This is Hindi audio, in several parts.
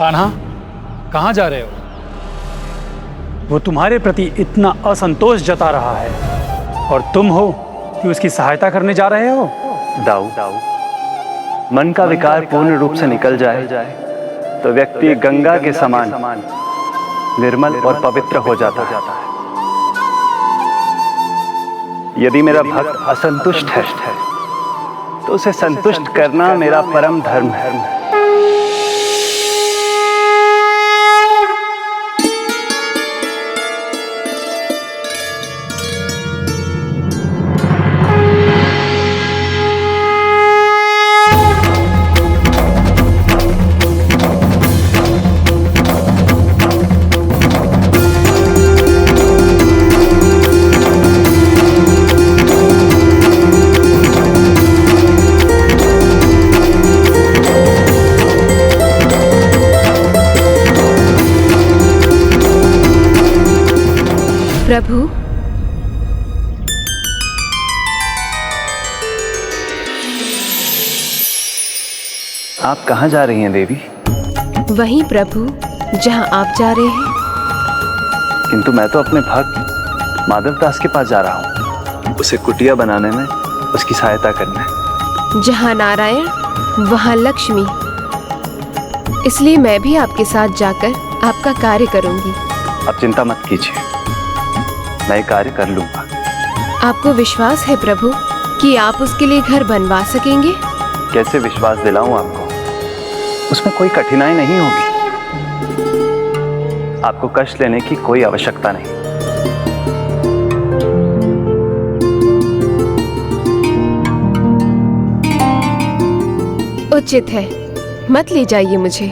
कान्हा, कहाँ जा रहे हो? वो तुम्हारे प्रति इतना असंतोष जता रहा है और तुम हो कि उसकी सहायता करने जा रहे हो। दाऊ, मन का विकार पूर्ण रूप से निकल जाए तो व्यक्ति गंगा के समान निर्मल और पवित्र हो जाता है। यदि मेरा भक्त असंतुष्ट है तो उसे संतुष्ट करना मेरा परम धर्म है। प्रभु, आप कहाँ जा रही हैं देवी? वहीं प्रभु जहाँ आप जा रहे हैं। किंतु मैं तो अपने भक्त माधव दास के पास जा रहा हूँ, उसे कुटिया बनाने में उसकी सहायता करने। जहाँ नारायण वहाँ लक्ष्मी, इसलिए मैं भी आपके साथ जाकर आपका कार्य करूंगी। आप चिंता मत कीजिए, मैं कार्य कर लूंगा। आपको विश्वास है प्रभु कि आप उसके लिए घर बनवा सकेंगे? कैसे विश्वास दिलाऊं आपको? उसमें कोई कठिनाई नहीं होगी। आपको कष्ट लेने की कोई आवश्यकता नहीं। उचित है, मत ले जाइए मुझे,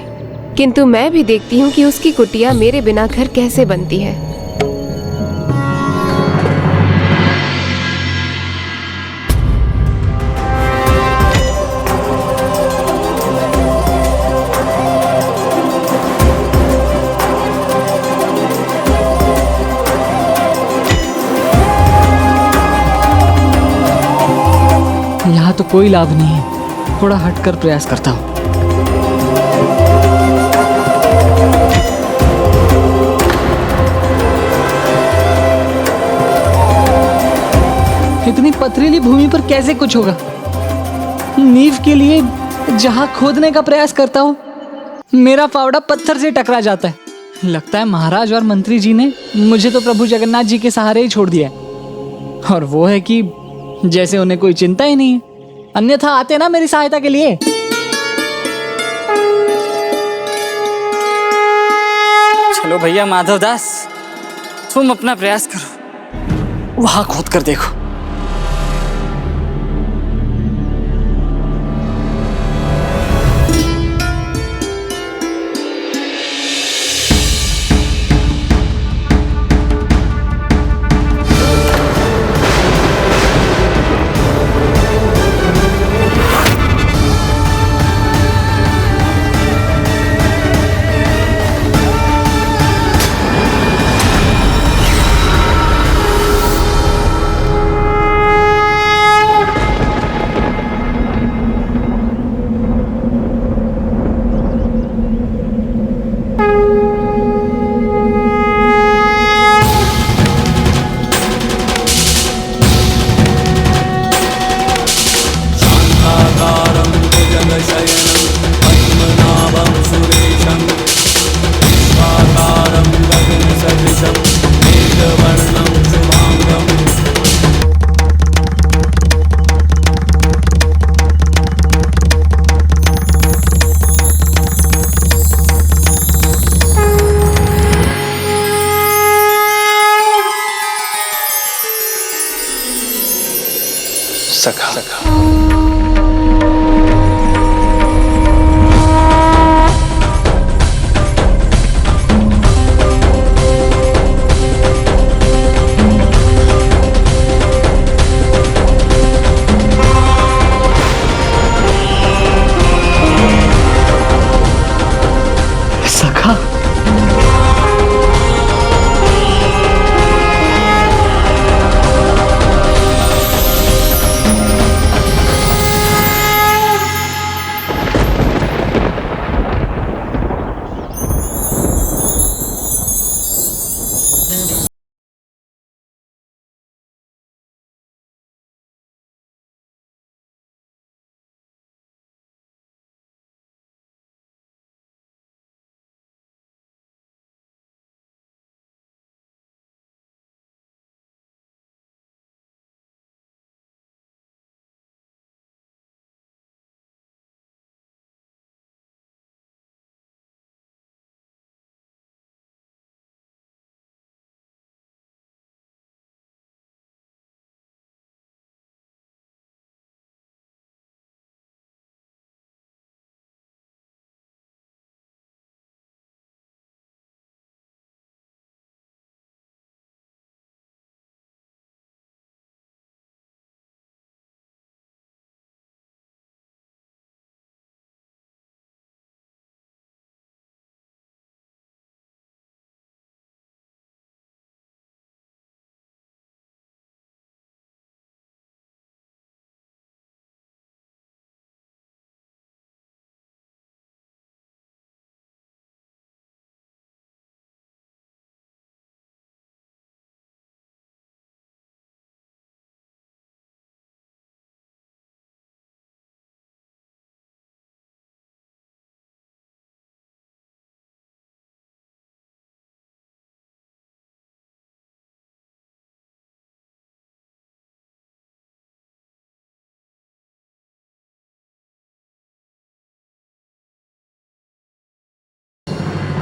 किंतु मैं भी देखती हूँ कि उसकी कुटिया मेरे बिना घर कैसे बनती है। यहाँ तो कोई लाभ नहीं है, थोड़ा हटकर प्रयास करता हूँ। इतनी पथरीली भूमि पर कैसे कुछ होगा? नींव के लिए जहाँ खोदने का प्रयास करता हूँ, मेरा फावड़ा पत्थर से टकरा जाता है। लगता है महाराज और मंत्री जी ने मुझे तो प्रभु जगन्नाथ जी के सहारे ही छोड़ दिया है। और वो है कि जैसे उन्हें कोई चिंता ही नहीं है, अन्यथा आते ना मेरी सहायता के लिए। चलो भैया माधव दास, तुम अपना प्रयास करो, वहां खोद कर देखो।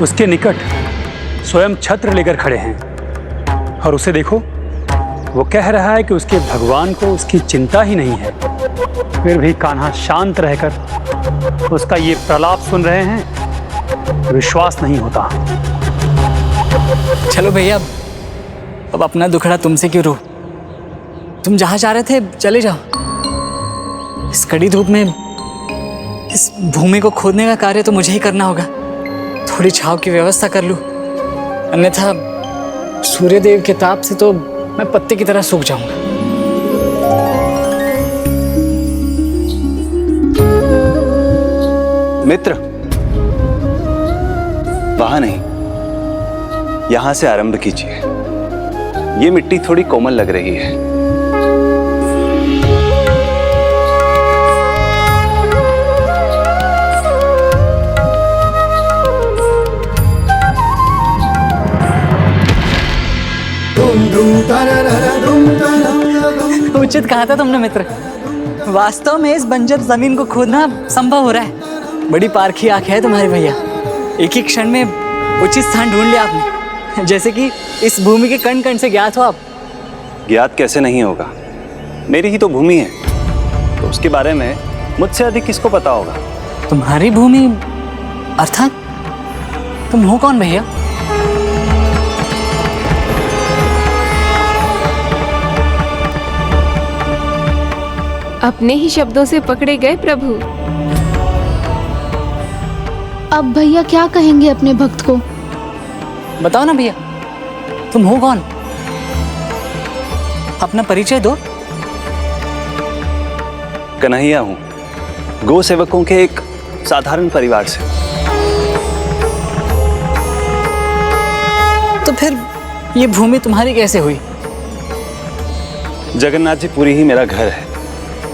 उसके निकट स्वयं छत्र लेकर खड़े हैं और उसे देखो, वो कह रहा है कि उसके भगवान को उसकी चिंता ही नहीं है। फिर भी कान्हा शांत रहकर उसका ये प्रलाप सुन रहे हैं, विश्वास नहीं होता। चलो भैया, अब अपना दुखड़ा तुमसे क्यों रो? तुम जहां जा रहे थे चले जाओ। इस कड़ी धूप में इस भूमि को खोदने का कार्य तो मुझे ही करना होगा। थोड़ी छांव की व्यवस्था कर लूं, अन्यथा सूर्यदेव के ताप से तो मैं पत्ते की तरह सूख जाऊंगा। मित्र, वहां नहीं, यहां से आरंभ कीजिए। ये मिट्टी थोड़ी कोमल लग रही है। उचित कहा था तुमने मित्र। वास्तव में इस बंजर जमीन को खोदना संभव हो रहा है। बड़ी पारखी आंखें है तुम्हारे भैया। एक ही क्षण में उचित स्थान ढूंढ लिया आपने, जैसे कि इस भूमि के कण कण से ज्ञात हो आप। ज्ञात कैसे नहीं होगा? मेरी ही तो भूमि है, तो उसके बारे में मुझसे अधिक किसको पता होगा? तुम्हारी भूमि अर्थात तुम हो कौन भैया? अपने ही शब्दों से पकड़े गए प्रभु। अब भैया क्या कहेंगे अपने भक्त को? बताओ ना भैया, तुम हो कौन? अपना परिचय दो। कन्हैया हूं, गो सेवकों के एक साधारण परिवार से। तो फिर ये भूमि तुम्हारी कैसे हुई? जगन्नाथ जी पुरी ही मेरा घर है,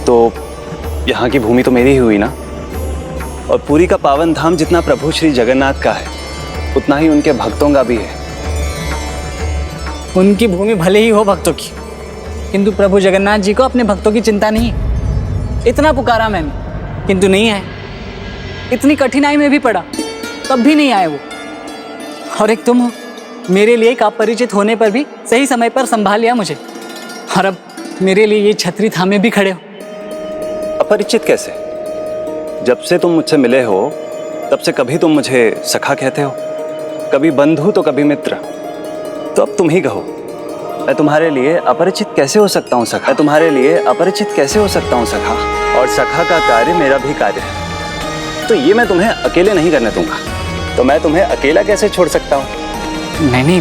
तो यहाँ की भूमि तो मेरी ही हुई ना। और पुरी का पावन धाम जितना प्रभु श्री जगन्नाथ का है, उतना ही उनके भक्तों का भी है। उनकी भूमि भले ही हो भक्तों की, किंतु प्रभु जगन्नाथ जी को अपने भक्तों की चिंता नहीं। इतना पुकारा मैंने, किंतु नहीं आए। इतनी कठिनाई में भी पड़ा, तब भी नहीं आए वो। और एक तुम हो, मेरे लिए एक अपरिचित होने पर भी सही समय पर संभाल लिया मुझे, और अब मेरे लिए ये छतरी थामे भी खड़े हो। अपरिचित कैसे? जब से तुम मुझसे मिले हो तब से कभी तुम मुझे सखा कहते हो, कभी बंधु तो कभी मित्र। तो अब तुम ही कहो, मैं तुम्हारे लिए अपरिचित कैसे हो सकता हूँ सखा? मैं तुम्हारे लिए अपरिचित कैसे हो सकता हूँ सखा? और सखा का कार्य मेरा भी कार्य है, तो ये मैं तुम्हें अकेले नहीं करने दूंगा। तो मैं तुम्हें अकेला कैसे छोड़ सकता हूँ? नहीं,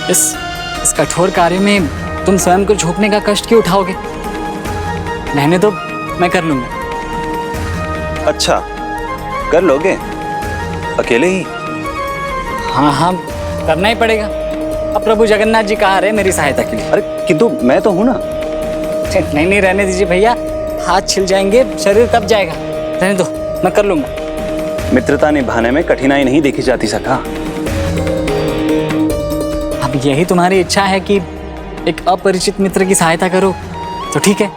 इस कठोर कार्य में तुम स्वयं को झोंकने का कष्ट क्यों उठाओगे? रहने दो, मैं कर लूंगा। अच्छा, कर लोगे अकेले ही? हाँ, करना ही पड़ेगा। अब प्रभु जगन्नाथ जी कहाँ रहे मेरी सहायता के लिए? अरे किंतु मैं तो हूं ना। नहीं, रहने दीजिए भैया, हाथ छिल जाएंगे, शरीर तप जाएगा। रहने दो, मैं कर लूंगा। मित्रता निभाने में कठिनाई नहीं देखी जाती सखा। अब यही तुम्हारी इच्छा है कि एक अपरिचित मित्र की सहायता करो, तो ठीक है,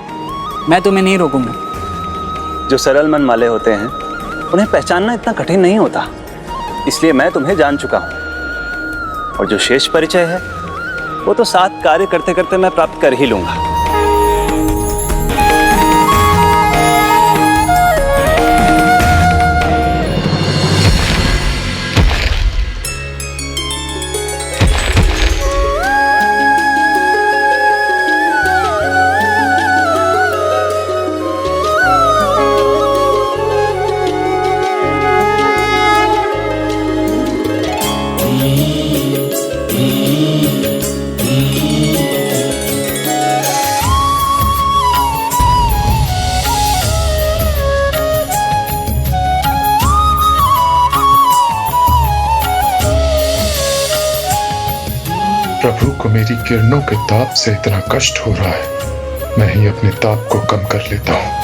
मैं तुम्हें नहीं रोकूंगा। जो सरल मन वाले होते हैं उन्हें पहचानना इतना कठिन नहीं होता, इसलिए मैं तुम्हें जान चुका हूं। और जो शेष परिचय है वो तो साथ कार्य करते करते मैं प्राप्त कर ही लूंगा। प्रभु को मेरी किरणों के ताप से इतना कष्ट हो रहा है, मैं ही अपने ताप को कम कर लेता हूं।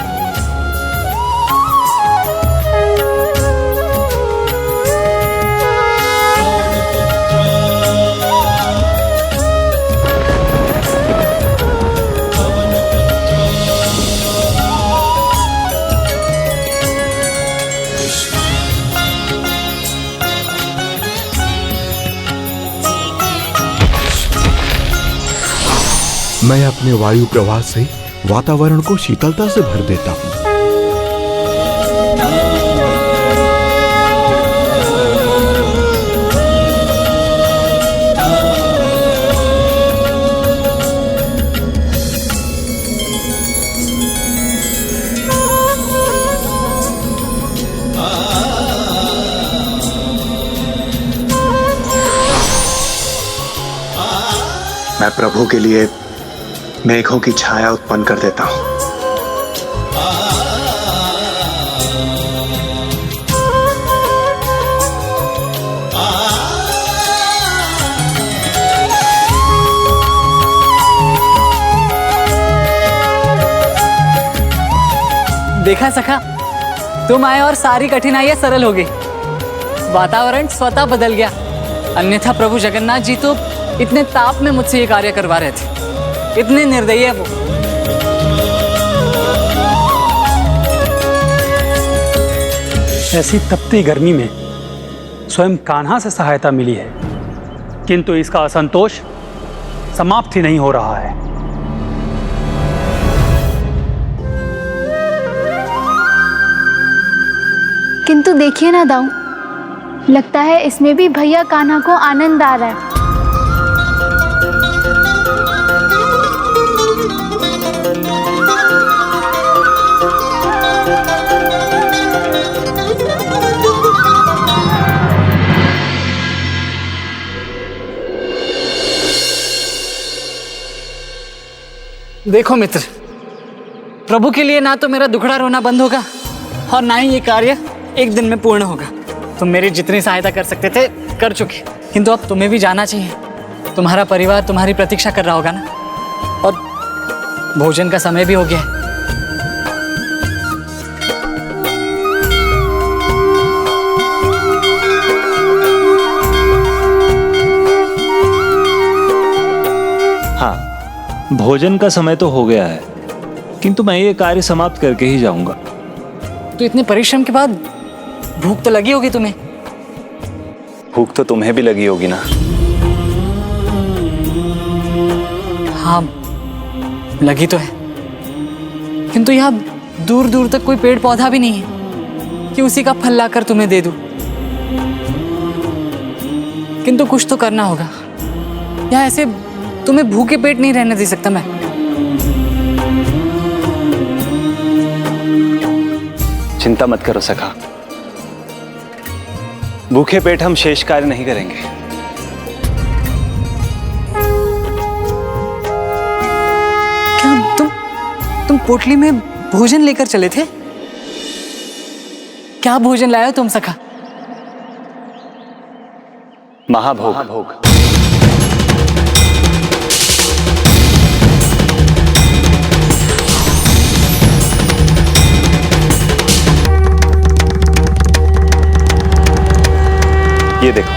मैं अपने वायु प्रवाह से वातावरण को शीतलता से भर देता हूँ। मैं प्रभु के लिए मेघों की छाया उत्पन्न कर देता हूं। देखा सखा, तुम आए और सारी कठिनाइयां सरल हो गई। वातावरण स्वतः बदल गया। अन्यथा प्रभु जगन्नाथ जी तो इतने ताप में मुझसे ये कार्य करवा रहे थे। इतने निर्दयी है वो। ऐसी तपती गर्मी में स्वयं कान्हा से सहायता मिली है, किंतु इसका असंतोष समाप्त ही नहीं हो रहा है। किंतु देखिए ना दाऊ, लगता है इसमें भी भैया कान्हा को आनंद आ रहा है। देखो मित्र, प्रभु के लिए ना तो मेरा दुखड़ा रोना बंद होगा और ना ही ये कार्य एक दिन में पूर्ण होगा। तुम मेरी जितनी सहायता कर सकते थे कर चुके, किंतु अब तुम्हें भी जाना चाहिए। तुम्हारा परिवार तुम्हारी प्रतीक्षा कर रहा होगा ना, और भोजन का समय भी हो गया है। हाँ, भोजन का समय तो हो गया है, किंतु मैं ये कार्य समाप्त करके ही जाऊंगा। तो इतने परिश्रम के बाद भूख तो लगी होगी तुम्हें। भूख तो तुम्हें भी लगी होगी ना। हाँ, लगी तो है, किंतु यहाँ दूर दूर तक कोई पेड़ पौधा भी नहीं है कि उसी का फल लाकर तुम्हें दे दूं। किंतु कुछ तो करना होगा। यहाँ ऐसे तुम्हें भूखे पेट नहीं रहने दे सकता मैं। चिंता मत करो सखा, भूखे पेट हम शेष कार्य नहीं करेंगे। क्या तुम पोटली में भोजन लेकर चले थे? क्या भोजन लाए हो तुम सखा? महाभोग। ये देखो।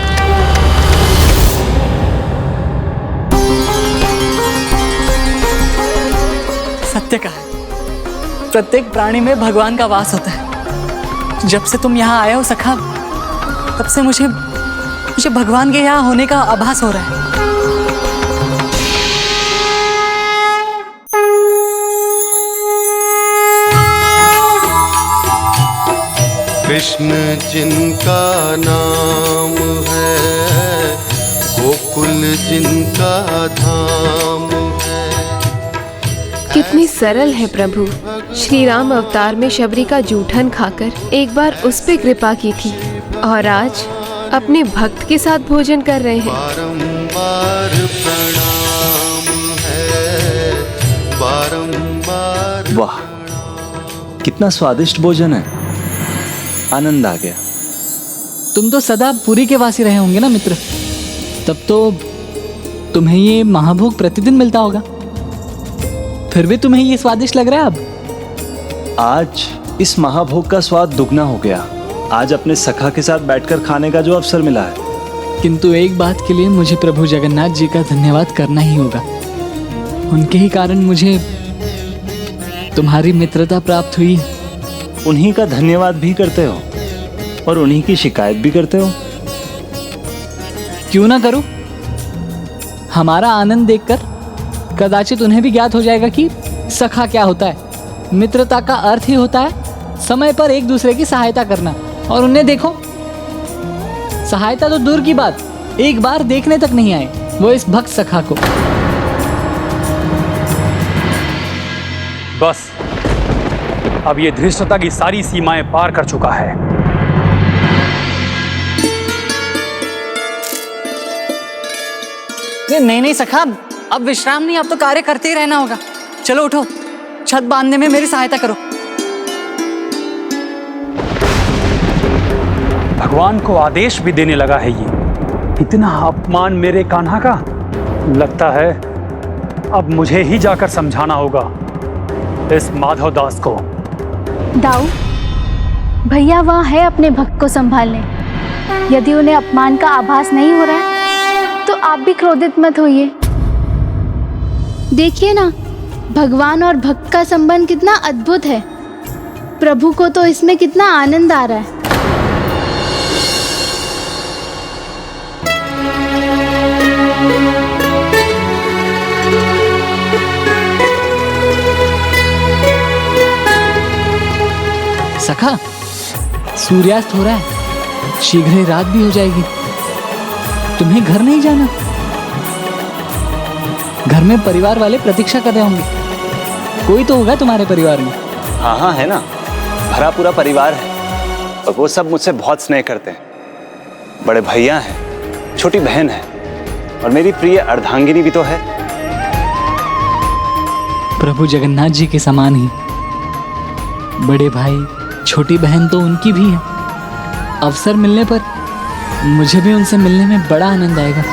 सत्य कहा है, प्रत्येक प्राणी में भगवान का वास होता है। जब से तुम यहाँ आए हो सखा, तब से मुझे भगवान के यहाँ होने का आभास हो रहा है। कृष्ण जिनका नाम है, गोकुल जिनका धाम है। कितनी सरल है प्रभु। श्री राम अवतार में शबरी का जूठन खाकर एक बार उस पे कृपा की थी, और आज अपने भक्त के साथ भोजन कर रहे हैं। बारंबार प्रणाम है, बारंबार। वाह, कितना स्वादिष्ट भोजन है। आनंद आ गया। तुम तो सदा पुरी के वासी रहे होंगे ना मित्र, तब तो तुम्हें ये महाभोग प्रतिदिन मिलता होगा। फिर भी तुम्हें ये स्वादिष्ट लग रहा है अब। आज इस महाभोग का स्वाद दुगना हो गया। आज अपने सखा के साथ बैठकर खाने का जो अवसर मिला है। किंतु एक बात के लिए मुझे प्रभु जगन्नाथ जी का धन्यवाद करना ही होगा। उनके ही कारण मुझे तुम्हारी मित्रता प्राप्त हुई है। उन्हीं का धन्यवाद भी करते हो और उन्हीं की शिकायत भी करते हो। क्यों ना करूं? हमारा आनंद देखकर कदाचित उन्हें भी ज्ञात हो जाएगा कि सखा क्या होता है। मित्रता का अर्थ ही होता है समय पर एक दूसरे की सहायता करना। और उन्हें देखो, सहायता तो दूर की बात, एक बार देखने तक नहीं आए वो इस भक्त सखा को। बस अब ये धृष्टता की सारी सीमाएं पार कर चुका है। नहीं सखा, अब विश्राम नहीं, अब तो कार्य करते ही रहना होगा। चलो उठो, छत बांधने में मेरी सहायता करो। भगवान को आदेश भी देने लगा है ये। इतना अपमान मेरे कान्हा का। लगता है अब मुझे ही जाकर समझाना होगा इस माधव दास को। दाऊ, भैया वहाँ है अपने भक्त को संभालने। यदि उन्हें अपमान का आभास नहीं हो रहा है तो आप भी क्रोधित मत होइए। देखिए ना, भगवान और भक्त का संबंध कितना अद्भुत है। प्रभु को तो इसमें कितना आनंद आ रहा है। सखा, सूर्यास्त हो रहा है, शीघ्र ही रात भी हो जाएगी। तुम्हें घर नहीं जाना? घर में परिवार वाले प्रतीक्षा कर रहे होंगे। कोई तो होगा तुम्हारे परिवार में। हाँ है ना, भरा पूरा परिवार है और वो सब मुझसे बहुत स्नेह करते हैं। बड़े भैया हैं, छोटी बहन है और मेरी प्रिय अर्धांगिनी भी तो है। प्रभु जगन्नाथ जी के समान ही बड़े भाई, छोटी बहन तो उनकी भी है। अवसर मिलने पर मुझे भी उनसे मिलने में बड़ा आनंद आएगा।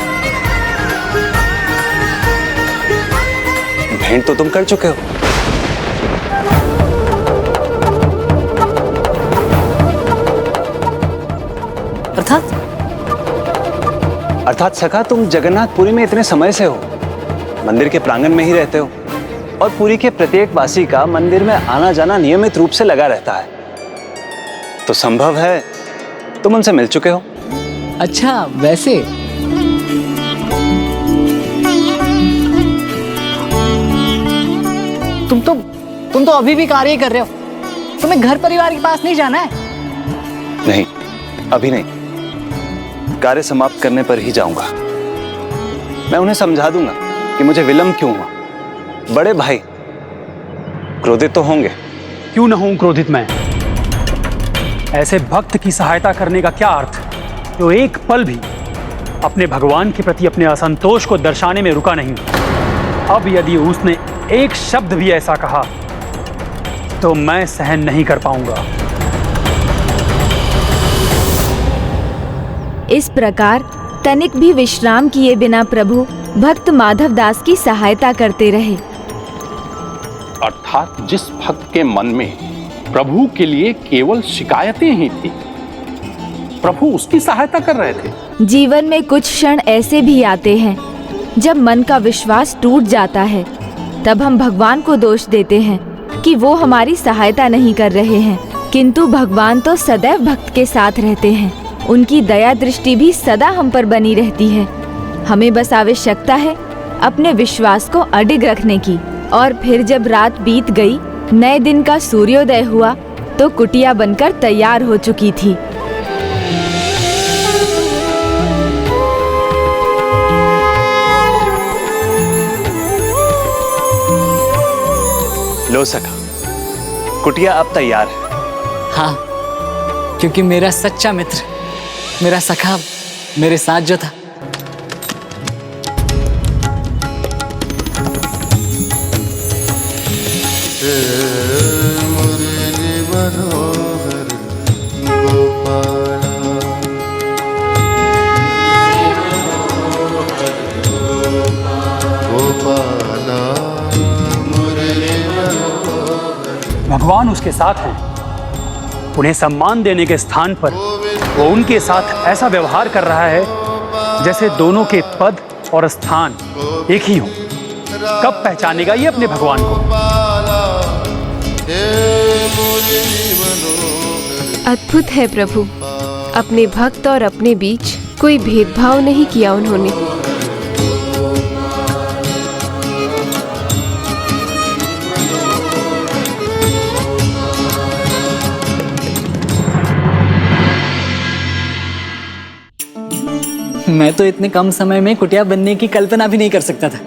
भेंट तो तुम कर चुके हो। अर्थात सखा, तुम जगन्नाथपुरी में इतने समय से हो, मंदिर के प्रांगण में ही रहते हो और पुरी के प्रत्येक वासी का मंदिर में आना जाना नियमित रूप से लगा रहता है, तो संभव है तुम उनसे मिल चुके हो। अच्छा, वैसे तुम तो अभी भी कार्य कर रहे हो। तुम्हें घर परिवार के पास नहीं जाना है? नहीं, अभी नहीं। कार्य समाप्त करने पर ही जाऊंगा। मैं उन्हें समझा दूंगा कि मुझे विलंब क्यों हुआ। बड़े भाई क्रोधित तो होंगे। क्यों न हूं क्रोधित मैं। ऐसे भक्त की सहायता करने का क्या अर्थ जो एक पल भी अपने भगवान के प्रति अपने असंतोष को दर्शाने में रुका नहीं। अब यदि उसने एक शब्द भी ऐसा कहा तो मैं सहन नहीं कर पाऊंगा। इस प्रकार तनिक भी विश्राम किए बिना प्रभु भक्त माधव दास की सहायता करते रहे। अर्थात जिस भक्त के मन में प्रभु के लिए केवल शिकायतें ही थी, प्रभु उसकी सहायता कर रहे थे। जीवन में कुछ क्षण ऐसे भी आते हैं जब मन का विश्वास टूट जाता है। तब हम भगवान को दोष देते हैं कि वो हमारी सहायता नहीं कर रहे हैं, किंतु भगवान तो सदैव भक्त के साथ रहते हैं। उनकी दया दृष्टि भी सदा हम पर बनी रहती है। हमें बस आवश्यकता है अपने विश्वास को अडिग रखने की। और फिर जब रात बीत गई, नए दिन का सूर्योदय हुआ तो कुटिया बनकर तैयार हो चुकी थी। लो सखा, कुटिया अब तैयार है। हाँ, क्योंकि मेरा सच्चा मित्र, मेरा सखा मेरे साथ जो था, मुरली मनोहर गोपाला, गोपाला मुरली मनोहर। भगवान उसके साथ हैं। उन्हें सम्मान देने के स्थान पर वो उनके साथ ऐसा व्यवहार कर रहा है जैसे दोनों के पद और स्थान एक ही हों। कब पहचानेगा ये अपने भगवान को? अद्भुत है प्रभु, अपने भक्त और अपने बीच कोई भेदभाव नहीं किया उन्होंने। मैं तो इतने कम समय में कुटिया बनने की कल्पना भी नहीं कर सकता था,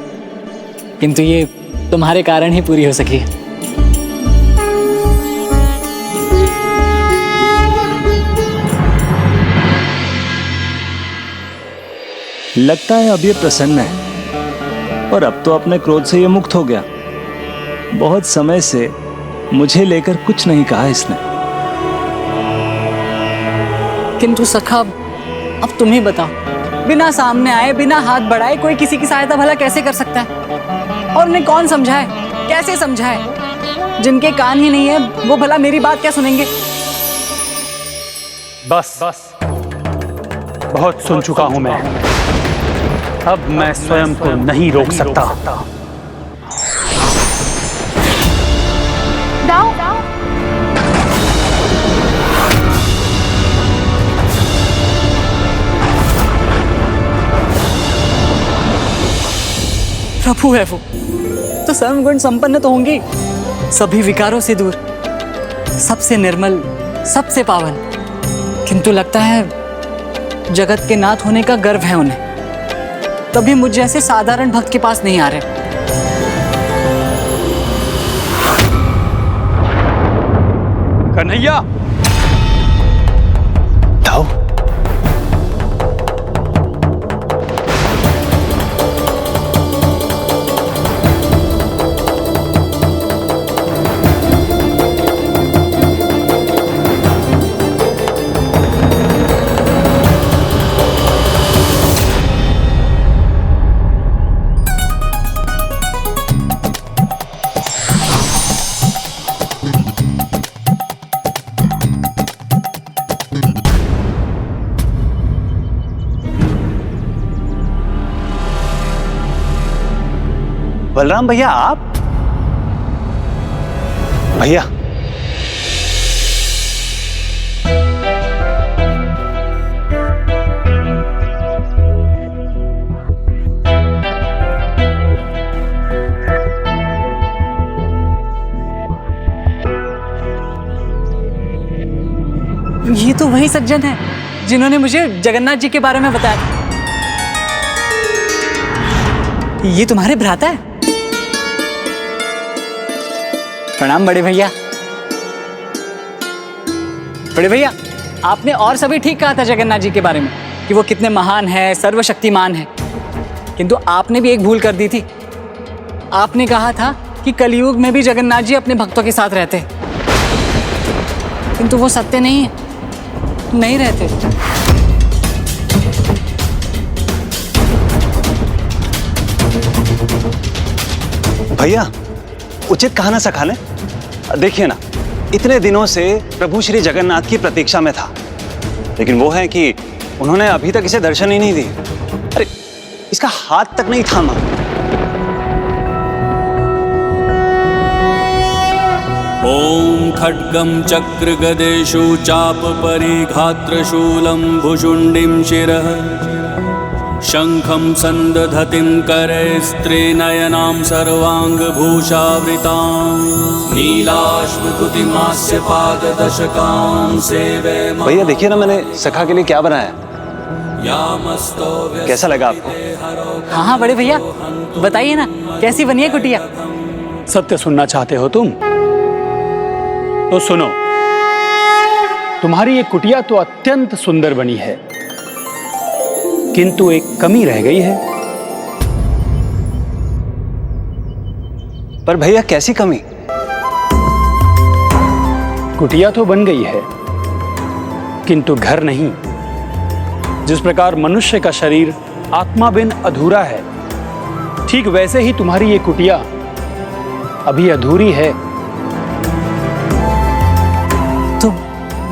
किंतु ये तुम्हारे कारण ही पूरी हो सकी है। लगता है अब ये प्रसन्न है और अब तो अपने क्रोध से ये मुक्त हो गया। बहुत समय से मुझे लेकर कुछ नहीं कहा इसने। किंतु सखा, अब तुम ही बताओ, बिना सामने आए, बिना हाथ बढ़ाए कोई किसी की सहायता भला कैसे कर सकता है? और उन्हें कौन समझाए, कैसे समझाए? जिनके कान ही नहीं है वो भला मेरी बात क्या सुनेंगे? बस बहुत सुन चुका हूं मैं। अब मैं स्वयं को नहीं रोक सकता। दाऊ, प्रभु है वो तो सर्वगुण संपन्न तो होंगी, सभी विकारों से दूर, सबसे निर्मल, सबसे पावन। किंतु लगता है जगत के नाथ होने का गर्व है उन्हें, तभी मुझ जैसे साधारण भक्त के पास नहीं आ रहे। कन्हैया, दाऊ, बलराम भैया, आप? भैया, ये तो वही सज्जन है जिन्होंने मुझे जगन्नाथ जी के बारे में बताया। ये तुम्हारे भ्राता है? प्रणाम बड़े भैया। बड़े भैया, आपने और सभी ठीक कहा था जगन्नाथ जी के बारे में कि वो कितने महान है, सर्वशक्तिमान है, किंतु आपने भी एक भूल कर दी थी। आपने कहा था कि कलयुग में भी जगन्नाथ जी अपने भक्तों के साथ रहते हैं, किंतु वो सत्य नहीं है, नहीं रहते। भैया, उचित कहा ना सखा ने। देखिए ना, इतने दिनों से प्रभु श्री जगन्नाथ की प्रतीक्षा में था, लेकिन वो है कि उन्होंने अभी तक इसे दर्शन ही नहीं दिए। अरे, इसका हाथ तक नहीं थामा। ओम खड्गम चक्र गदेषु चाप परिघात्र शूलम भुषुंडिम शिरः शंखं संदधतिं करे स्त्रीनयनां सर्वांगभूषावृतां नीलाश्मकुतिमास्य पाददशकां सेवे। भैया देखिए ना, मैंने सखा के लिए क्या बनाया, कैसा लगा आपको? हाँ हाँ बड़े भैया, बताइए ना, कैसी बनी है कुटिया? सत्य सुनना चाहते हो तुम? तो सुनो, तुम्हारी ये कुटिया तो अत्यंत सुंदर बनी है, किंतु एक कमी रह गई है। पर भैया, कैसी कमी? कुटिया तो बन गई है, किंतु घर नहीं। जिस प्रकार मनुष्य का शरीर आत्मा बिन अधूरा है, ठीक वैसे ही तुम्हारी ये कुटिया अभी अधूरी है। तो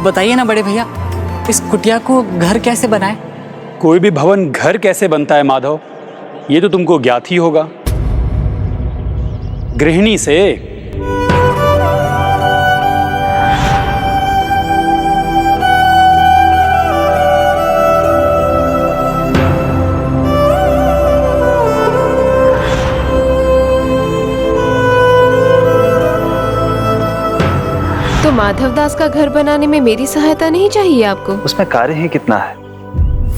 बताइए ना बड़े भैया, इस कुटिया को घर कैसे बनाए? कोई भी भवन घर कैसे बनता है माधव, ये तो तुमको ज्ञात ही होगा। गृहिणी से। तो माधवदास का घर बनाने में मेरी सहायता नहीं चाहिए आपको? उसमें कार्य ही कितना है,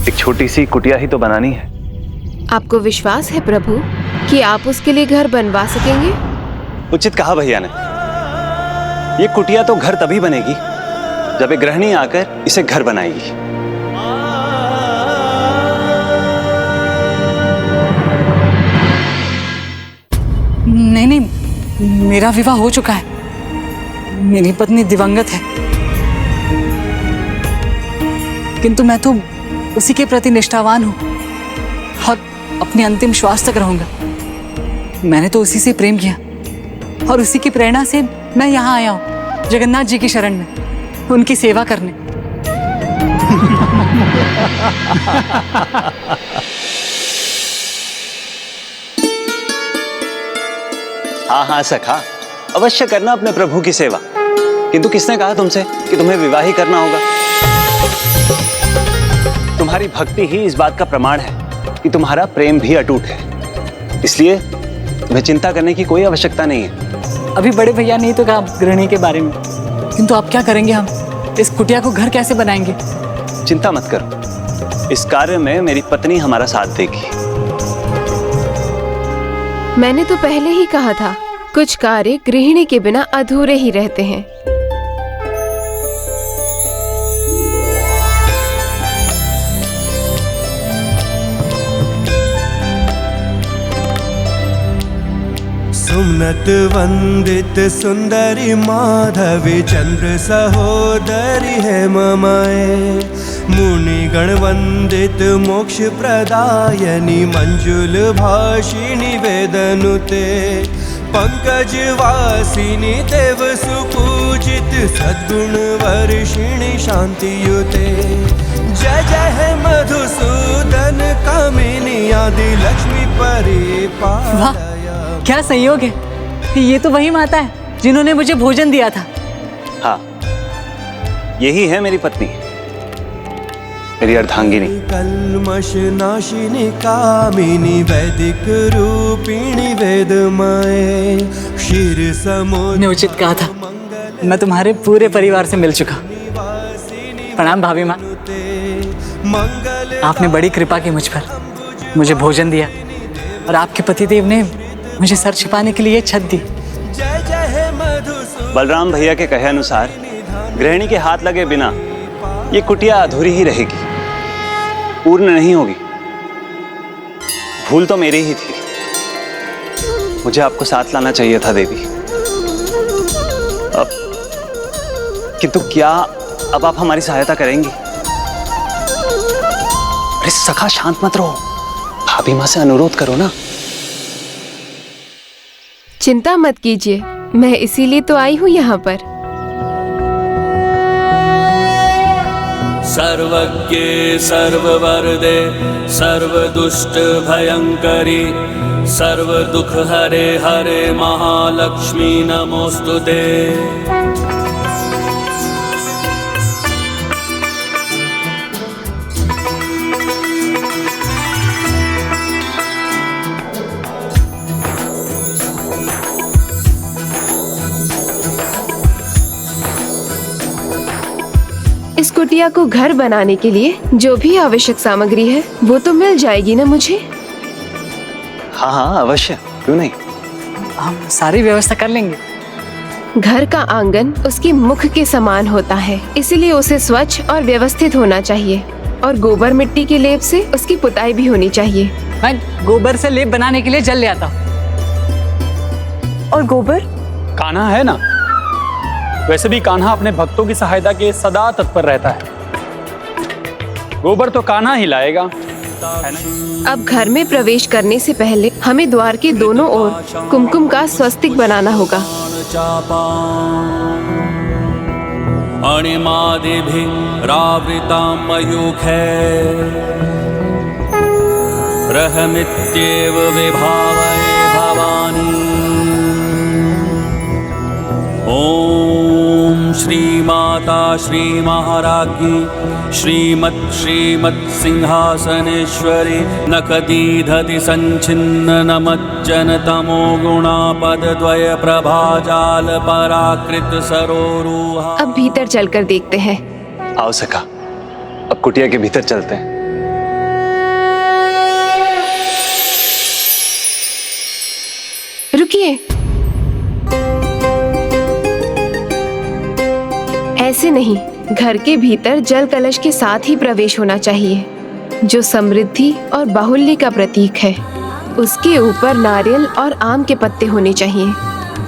एक छोटी सी कुटिया ही तो बनानी है। आपको विश्वास है प्रभु कि आप उसके लिए घर बनवा सकेंगे? उचित कहा भैया ने। ये कुटिया तो घर तभी बनेगी जब एक गृहिणी आकर इसे घर बनाएगी। नहीं नहीं, मेरा विवाह हो चुका है। मेरी पत्नी दिवंगत है, किंतु मैं तो उसी के प्रति निष्ठावान हूं और अपने अंतिम श्वास तक रहूंगा। मैंने तो उसी से प्रेम किया और उसी की प्रेरणा से मैं यहाँ आया हूँ जगन्नाथ जी की शरण में, उनकी सेवा करने। हाँ हाँ सखा, अवश्य करना अपने प्रभु की सेवा। किंतु किसने कहा तुमसे कि तुम्हें विवाह ही करना होगा? तुम्हारी भक्ति ही इस बात का प्रमाण है कि तुम्हारा प्रेम भी अटूट है। इसलिए तुम्हें चिंता करने की कोई आवश्यकता नहीं है। अभी बड़े भैया ने तो कहा गृहिणी के बारे में, किंतु आप क्या करेंगे? हम इस कुटिया को घर कैसे बनाएंगे? चिंता मत करो, इस कार्य में मेरी पत्नी हमारा साथ देगी। मैंने तो पहले ही कहा था, कुछ कार्य गृहिणी के बिना अधूरे ही रहते हैं। सुमनत वंदित सुंदरी माधवी चंद्र सहोदरी है ममाए, मुनि गण वंदित मोक्ष प्रदायनी मंजुल भाषिणी वेदनुते, पंकज वासिनी देव सुपूजित सद्गुण वर्षिणी शांतियुते, जय जय है मधुसूदन कामिनी आदि लक्ष्मी परिपालया। क्या संयोग है, ये तो वही माता है जिन्होंने मुझे भोजन दिया था। हाँ, यही है मेरी पत्नी, मेरी अर्धांगिनी। कल्मष नाशिनी कामिनी वैदिक रूपिणी वेदमाए, क्षीर समुद्र। ने उचित कहा था, मैं तुम्हारे पूरे परिवार से मिल चुका। प्रणाम भाभी माँ, आपने बड़ी कृपा की मुझ पर, मुझे भोजन दिया और आपके पतिदेव ने मुझे सर छिपाने के लिए छत दी। बलराम भैया के कहे अनुसार गृहिणी के हाथ लगे बिना ये कुटिया अधूरी ही रहेगी, पूर्ण नहीं होगी। भूल तो मेरी ही थी, मुझे आपको साथ लाना चाहिए था देवी। अब किंतु क्या अब आप हमारी सहायता करेंगी? अरे सखा शांत मत रहो, भाभी माँ से अनुरोध करो ना। चिंता मत कीजिए, मैं इसीलिए तो आई हूँ यहाँ पर। सर्वज्ञे सर्ववरदे सर्वदुष्ट भयंकरी सर्वदुख हरे हरे महालक्ष्मी नमोस्तुते। इस कुटिया को घर बनाने के लिए जो भी आवश्यक सामग्री है वो तो मिल जाएगी ना मुझे? हाँ हाँ अवश्य, क्यों नहीं। हम सारी व्यवस्था कर लेंगे। घर का आंगन उसके मुख के समान होता है, इसलिए उसे स्वच्छ और व्यवस्थित होना चाहिए और गोबर मिट्टी के लेप से उसकी पुताई भी होनी चाहिए। मैं गोबर से लेप बनाने के लिए जल ले आता हूँ। और गोबर? कान्हा है ना, वैसे भी कान्हा अपने भक्तों की सहायता के सदा तत्पर रहता है। गोबर तो कान्हा ही लाएगा, है ना? अब घर में प्रवेश करने से पहले हमें द्वार के दोनों ओर कुमकुम का स्वस्तिक बनाना होगा। अणिमादिभिरावृतां मयूखैः रहमित्येव विभावये भवानी। ओम श्री माता श्री महाराज्ञी श्रीमत् सिंहासनेश्वरी नखदीधति संचिन्न नमज्जन तमो गुणापद्वय प्रभाजाल पराकृत सरोरुहा। अब भीतर चलकर देखते हैं। आओ सखा, अब कुटिया के भीतर चलते हैं। ऐसे नहीं, घर के भीतर जल कलश के साथ ही प्रवेश होना चाहिए, जो समृद्धि और बाहुल्य का प्रतीक है। उसके ऊपर नारियल और आम के पत्ते होने चाहिए,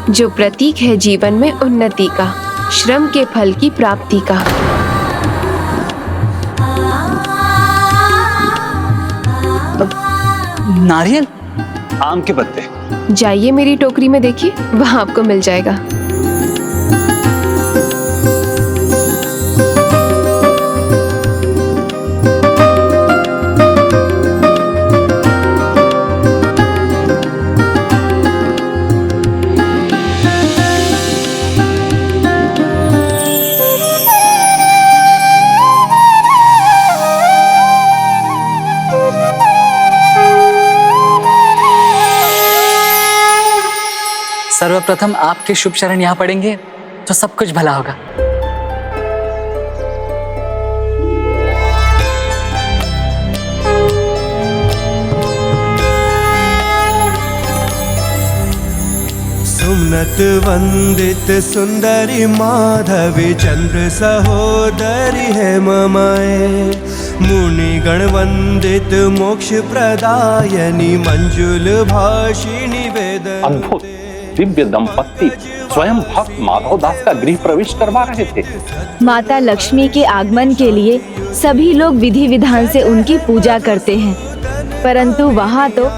जो प्रतीक है जीवन में उन्नति का, श्रम के फल की प्राप्ति का। नारियल, आम के पत्ते। जाइए मेरी टोकरी में देखिए, वहाँ आपको मिल जाएगा। सर्वप्रथम आपके शुभ चरण यहाँ पड़ेंगे तो सब कुछ भला होगा। सुमनत वंदित सुंदरी माधवी चंद्र सहोदरी है ममाए, मुनि गण वंदित मोक्ष प्रदायनी मंजुल भाषिणी वेद। अद्भुत दिव्य दंपत्ति स्वयं भक्त माधव दास का गृह प्रवेश करवा रहे थे। माता लक्ष्मी के आगमन के लिए सभी लोग विधि विधान से उनकी पूजा करते हैं, परंतु वहाँ तो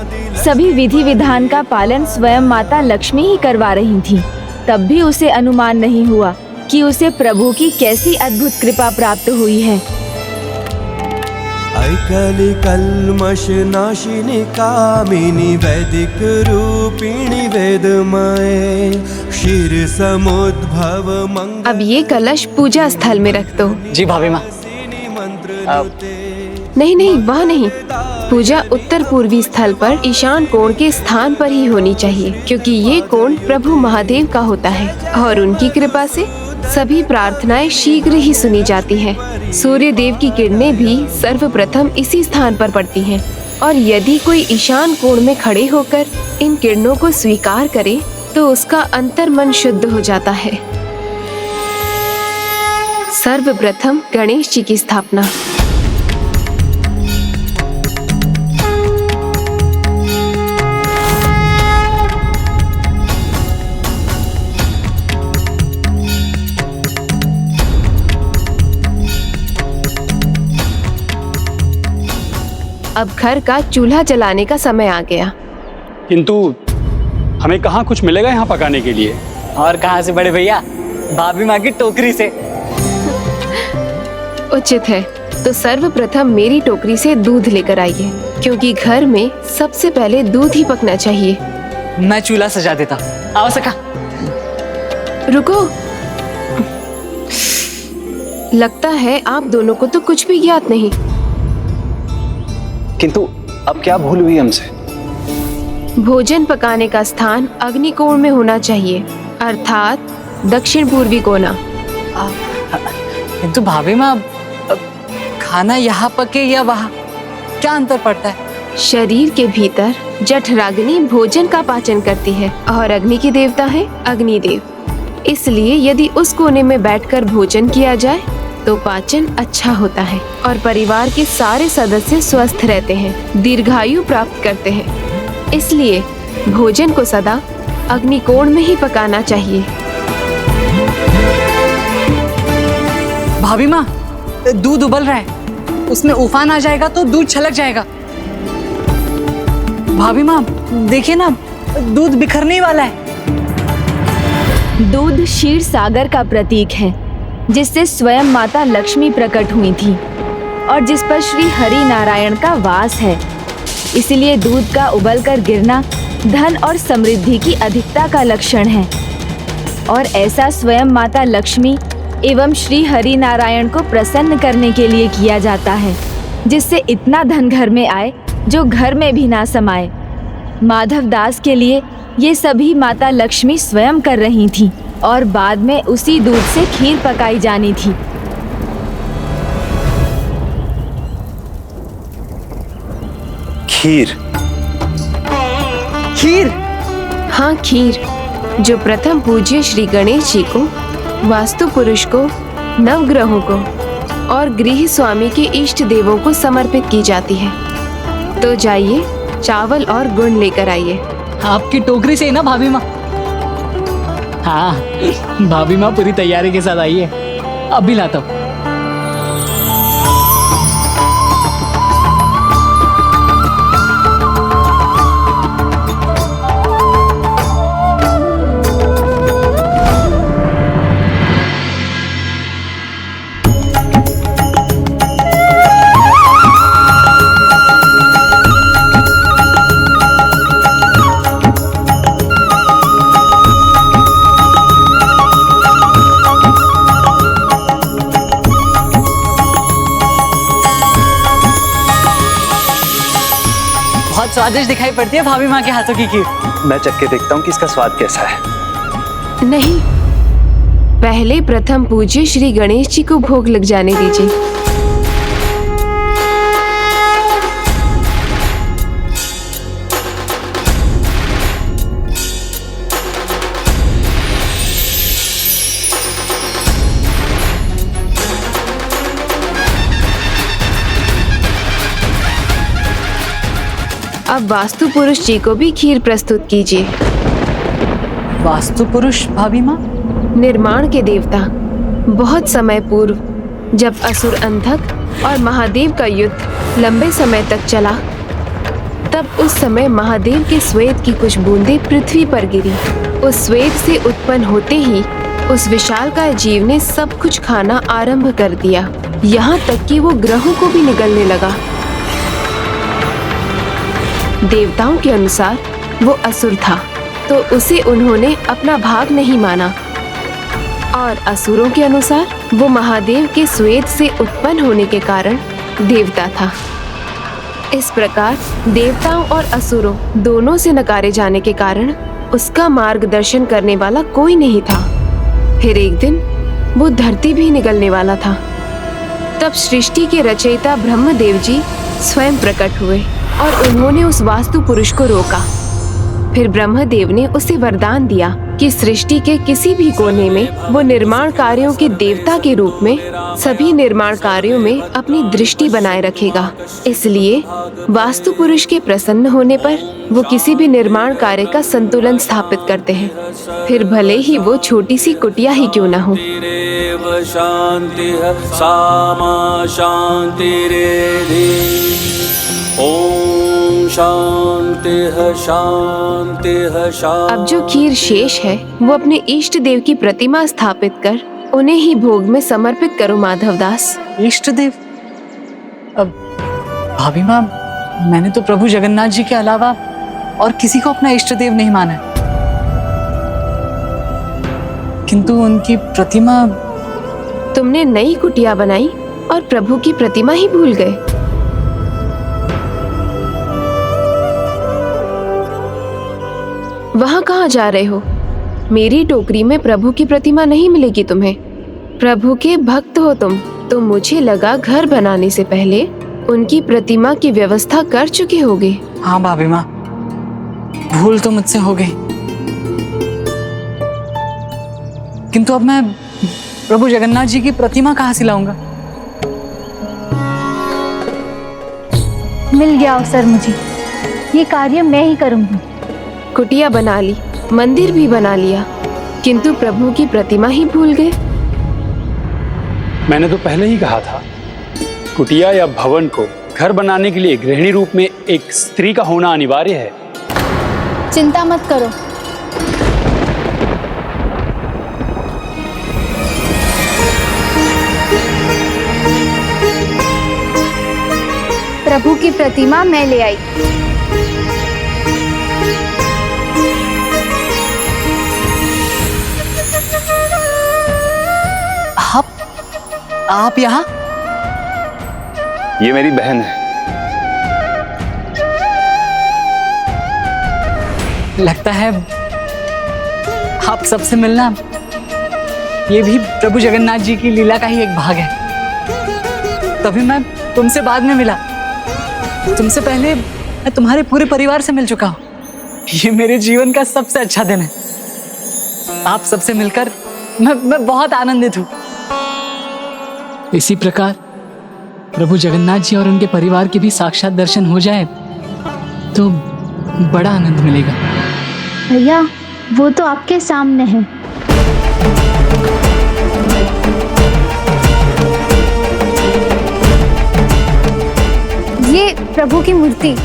सभी विधि विधान का पालन स्वयं माता लक्ष्मी ही करवा रही थी। तब भी उसे अनुमान नहीं हुआ कि उसे प्रभु की कैसी अद्भुत कृपा प्राप्त हुई है। ऐकली कल्मष नाशिनी कामिनी वैदिक रूपिणी वेदमाए, क्षीर समुद्भव मंगल। अब ये कलश पूजा स्थल में रख दो। जी भाभी माँ। नहीं नहीं, वहाँ नहीं, पूजा उत्तर पूर्वी स्थल पर ईशान कोण के स्थान पर ही होनी चाहिए, क्योंकि ये कोण प्रभु महादेव का होता है और उनकी कृपा से सभी प्रार्थनाएं शीघ्र ही सुनी जाती हैं। सूर्य देव की किरणें भी सर्वप्रथम इसी स्थान पर पड़ती हैं, और यदि कोई ईशान कोण में खड़े होकर इन किरणों को स्वीकार करे तो उसका अंतर्मन शुद्ध हो जाता है। सर्वप्रथम गणेश जी की स्थापना। अब घर का चूल्हा जलाने का समय आ गया। किंतु हमें कहाँ कुछ मिलेगा यहाँ पकाने के लिए? और कहाँ से बड़े भैया, भाभी माँ की टोकरी से। उचित है, तो सर्वप्रथम मेरी टोकरी से दूध लेकर आइए, क्योंकि घर में सबसे पहले दूध ही पकना चाहिए। मैं चूल्हा सजा देता। आओ सखा। रुको, लगता है आप दोनों को तो कुछ भी ज्ञात नहीं। किंतु अब क्या भूल हुई हमसे? भोजन पकाने का स्थान अग्निकोण में होना चाहिए, अर्थात दक्षिण पूर्वी कोना। किंतु भाभी माँ, खाना यहाँ पके या वहाँ, क्या अंतर पड़ता है? शरीर के भीतर जठराग्नि भोजन का पाचन करती है और अग्नि की देवता है अग्निदेव। इसलिए यदि उस कोने में बैठकर भोजन किया जाए तो पाचन अच्छा होता है और परिवार के सारे सदस्य स्वस्थ रहते हैं, दीर्घायु प्राप्त करते हैं। इसलिए भोजन को सदा अग्निकोण में ही पकाना चाहिए। भाभी माँ, दूध उबल रहा है, उसमें उफान आ जाएगा तो दूध छलक जाएगा। भाभी माँ देखिए ना, दूध बिखरने वाला है। दूध क्षीर सागर का प्रतीक है, जिससे स्वयं माता लक्ष्मी प्रकट हुई थी और जिस पर श्री हरि नारायण का वास है। इसलिए दूध का उबलकर गिरना धन और समृद्धि की अधिकता का लक्षण है, और ऐसा स्वयं माता लक्ष्मी एवं श्री हरि नारायण को प्रसन्न करने के लिए किया जाता है, जिससे इतना धन घर में आए जो घर में भी ना समाए। माधव दास के लिए ये सभी माता लक्ष्मी स्वयं कर रही थी और बाद में उसी दूध से खीर पकाई जानी थी। खीर? खीर? हाँ, खीर, जो प्रथम पूज्य श्री गणेश जी को, वास्तु पुरुष को नवग्रहों को और गृह स्वामी के इष्ट देवों को समर्पित की जाती है। तो जाइए चावल और गुड़ लेकर आइए। आपकी टोकरी से ही ना भाभी माँ? हाँ, भाभी माँ पूरी तैयारी के साथ आई है, अभी लाता हूँ। स्वादिष्ट दिखाई पड़ती है भाभी माँ के हाथों की खीर। मैं चख के देखता हूँ कि इसका स्वाद कैसा है। नहीं, पहले प्रथम पूज्य श्री गणेश जी को भोग लग जाने दीजिए। अब वास्तु पुरुष जी को भी खीर प्रस्तुत कीजिए। वास्तु पुरुष भाभी माँ? निर्माण के देवता। बहुत समय पूर्व जब असुर अंधक और महादेव का युद्ध लंबे समय तक चला, तब उस समय महादेव के श्वेत की कुछ बूंदें पृथ्वी पर गिरी। उस श्वेत से उत्पन्न होते ही उस विशालकाय जीव ने सब कुछ खाना आरंभ कर दिया, यहाँ तक कि वो ग्रहों को भी निगलने लगा। देवताओं के अनुसार वो असुर था, तो उसे उन्होंने अपना भाग नहीं माना, और असुरों के अनुसार वो महादेव के श्वेत से उत्पन्न होने के कारण देवता था। इस प्रकार देवताओं और असुरों दोनों से नकारे जाने के कारण उसका मार्गदर्शन करने वाला कोई नहीं था। फिर एक दिन वो धरती भी निगलने वाला था। तब सृष्टि के रचयिता ब्रह्मदेव जी स्वयं प्रकट हुए और उन्होंने उस वास्तु पुरुष को रोका। फिर ब्रह्मदेव ने उसे वरदान दिया कि सृष्टि के किसी भी कोने में वो निर्माण कार्यों के देवता के रूप में सभी निर्माण कार्यों में अपनी दृष्टि बनाए रखेगा। इसलिए वास्तु पुरुष के प्रसन्न होने पर वो किसी भी निर्माण कार्य का संतुलन स्थापित करते हैं, फिर भले ही वो छोटी सी कुटिया ही क्यों न हो। ओम शांति शांति शांति। अब जो खीर शेष है वो अपने इष्ट देव की प्रतिमा स्थापित कर उन्हें ही भोग में समर्पित करो माधवदास। इष्ट देव? अब भाभी माँ, मैंने तो प्रभु जगन्नाथ जी के अलावा और किसी को अपना इष्ट देव नहीं माना, किंतु उनकी प्रतिमा। तुमने नई कुटिया बनाई और प्रभु की प्रतिमा ही भूल गए। वहाँ कहाँ जा रहे हो? मेरी टोकरी में प्रभु की प्रतिमा नहीं मिलेगी तुम्हें। प्रभु के भक्त हो तुम, तो मुझे लगा घर बनाने से पहले उनकी प्रतिमा की व्यवस्था कर चुके होगे। हाँ भाभी माँ, भूल तो मुझसे हो गई, किंतु अब मैं प्रभु जगन्नाथ जी की प्रतिमा कहाँ से लाऊंगा? मिल गया अवसर मुझे, ये कार्य मैं ही करूंगी। कुटिया बना ली, मंदिर भी बना लिया, किंतु प्रभु की प्रतिमा ही भूल गए। मैंने तो पहले ही कहा था, कुटिया या भवन को घर बनाने के लिए गृहिणी रूप में एक स्त्री का होना अनिवार्य है। चिंता मत करो, प्रभु की प्रतिमा मैं ले आई। आप यहाँ? ये मेरी बहन है। लगता है आप सबसे मिलना ये भी प्रभु जगन्नाथ जी की लीला का ही एक भाग है। तभी मैं तुमसे बाद में मिला, तुमसे पहले मैं तुम्हारे पूरे परिवार से मिल चुका हूँ। ये मेरे जीवन का सबसे अच्छा दिन है। आप सबसे मिलकर मैं बहुत आनंदित हूँ। इसी प्रकार प्रभु जगन्नाथ जी और उनके परिवार के भी साक्षात दर्शन हो जाए तो बड़ा आनंद मिलेगा। भैया वो तो आपके सामने है। ये प्रभु की मूर्ति।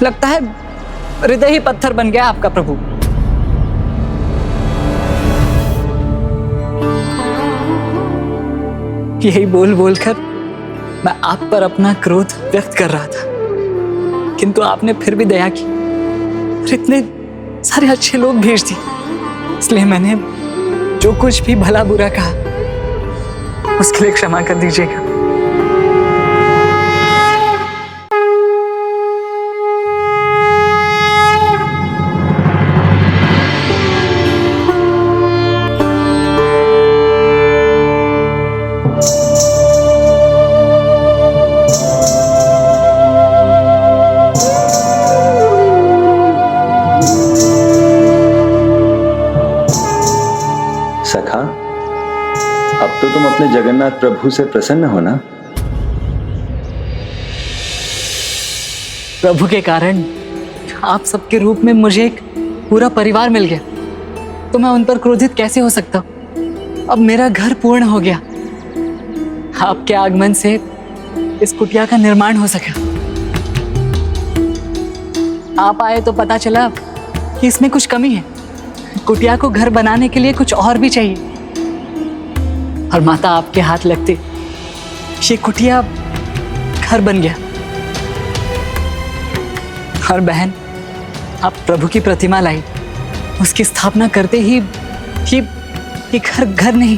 लगता है हृदय ही पत्थर बन गया आपका प्रभु। यही बोल बोलकर मैं आप पर अपना क्रोध व्यक्त कर रहा था, किंतु आपने फिर भी दया की और इतने सारे अच्छे लोग भेज दिए, इसलिए मैंने जो कुछ भी भला बुरा कहा उसके लिए क्षमा कर दीजिएगा। सखा, अब तो तुम अपने जगन्नाथ प्रभु से प्रसन्न हो ना? प्रभु के कारण आप सबके रूप में मुझे एक पूरा परिवार मिल गया, तो मैं उन पर क्रोधित कैसे हो सकता हूं? अब मेरा घर पूर्ण हो गया। आपके आगमन से इस कुटिया का निर्माण हो सका। आप आए तो पता चला कि इसमें कुछ कमी है। कुटिया को घर बनाने के लिए कुछ और भी चाहिए, और माता आपके हाथ लगते ये कुटिया घर बन गया। और बहन, आप प्रभु की प्रतिमा लाई, उसकी स्थापना करते ही ये घर नहीं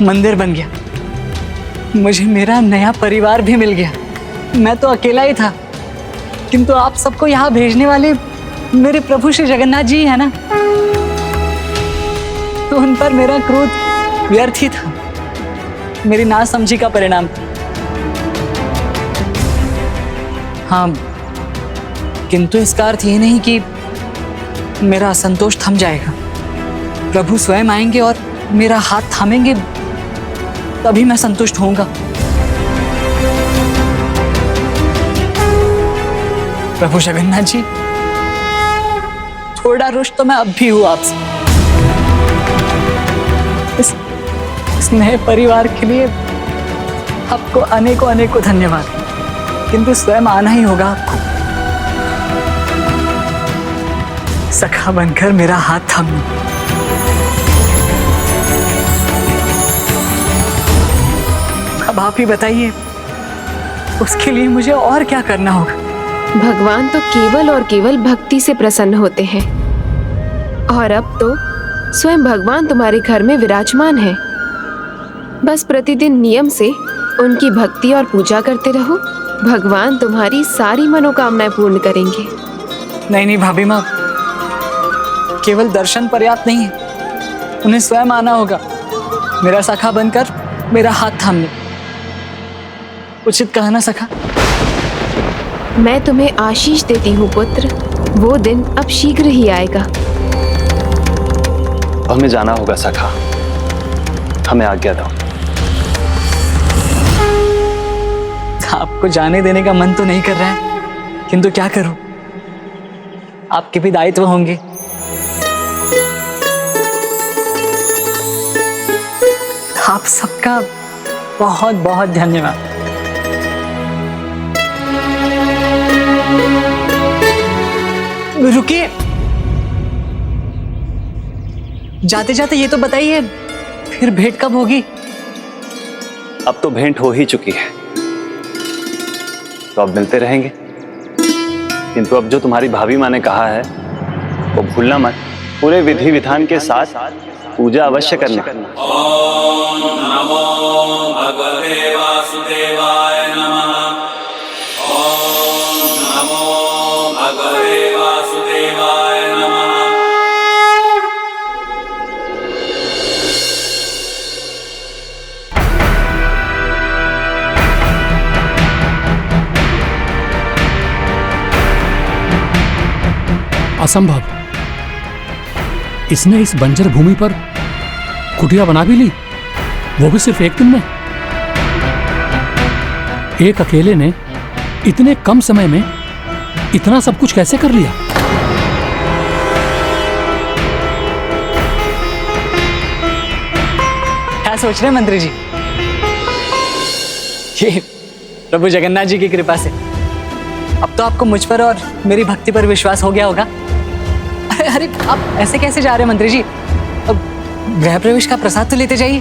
मंदिर बन गया। मुझे मेरा नया परिवार भी मिल गया। मैं तो अकेला ही था, किंतु आप सबको यहाँ भेजने वाले मेरे प्रभु श्री जगन्नाथ जी है ना, तो उन पर मेरा क्रोध व्यर्थ ही था, मेरी नासमझी का परिणाम था। हाँ, किंतु इसका अर्थ ये नहीं कि मेरा असंतोष थम जाएगा। प्रभु स्वयं आएंगे और मेरा हाथ थामेंगे, तभी मैं संतुष्ट होऊंगा। प्रभु जगन्नाथ जी, थोड़ा रुष्ट तो मैं अब भी हूं आपसे। इस नए परिवार के लिए आपको अनेकों धन्यवाद, किंतु स्वयं आना ही होगा आपको। सखा बनकर मेरा हाथ थामना। अब आप ही बताइए, उसके लिए मुझे और क्या करना होगा? भगवान तो केवल और केवल भक्ति से प्रसन्न होते हैं, और अब तो स्वयं भगवान तुम्हारे घर में विराजमान है। बस प्रतिदिन नियम से उनकी भक्ति और पूजा करते रहो, भगवान तुम्हारी सारी मनोकामनाएं पूर्ण करेंगे। नहीं भाभी माँ, केवल दर्शन पर्याप्त नहीं है, उन्हें स्वयं आना होगा, मेरा सखा बनकर मेरा हाथ थामने। उचित कहा ना सखा? मैं तुम्हें आशीष देती हूँ पुत्र, वो दिन अब शीघ्र ही आएगा। हमें जाना होगा सखा, हमें आज्ञा दो। आपको जाने देने का मन तो नहीं कर रहा है, किंतु क्या करूं, आपके भी दायित्व होंगे। आप सबका बहुत बहुत धन्यवाद। रुकिए, जाते जाते ये तो बताइए, फिर भेंट कब होगी? अब तो भेंट हो ही चुकी है, तो अब मिलते रहेंगे। किंतु अब जो तुम्हारी भाभी माँ ने कहा है वो भूलना मत, पूरे विधि विधान के साथ पूजा अवश्य करना। ओम नमो भगवते वासुदेवाय नमः। ओम नमो भगवते वासुदेवाय नमः। असंभव, इसने इस बंजर भूमि पर कुटिया बना भी ली, वो भी सिर्फ एक दिन में। एक अकेले ने इतने कम समय में इतना सब कुछ कैसे कर लिया? क्या सोच रहे हैं मंत्री जी? ये प्रभु जगन्नाथ जी की कृपा से अब तो आपको मुझ पर और मेरी भक्ति पर विश्वास हो गया होगा। अरे आप ऐसे कैसे जा रहे हैं मंत्री जी? अब गृह प्रवेश का प्रसाद तो लेते जाइए।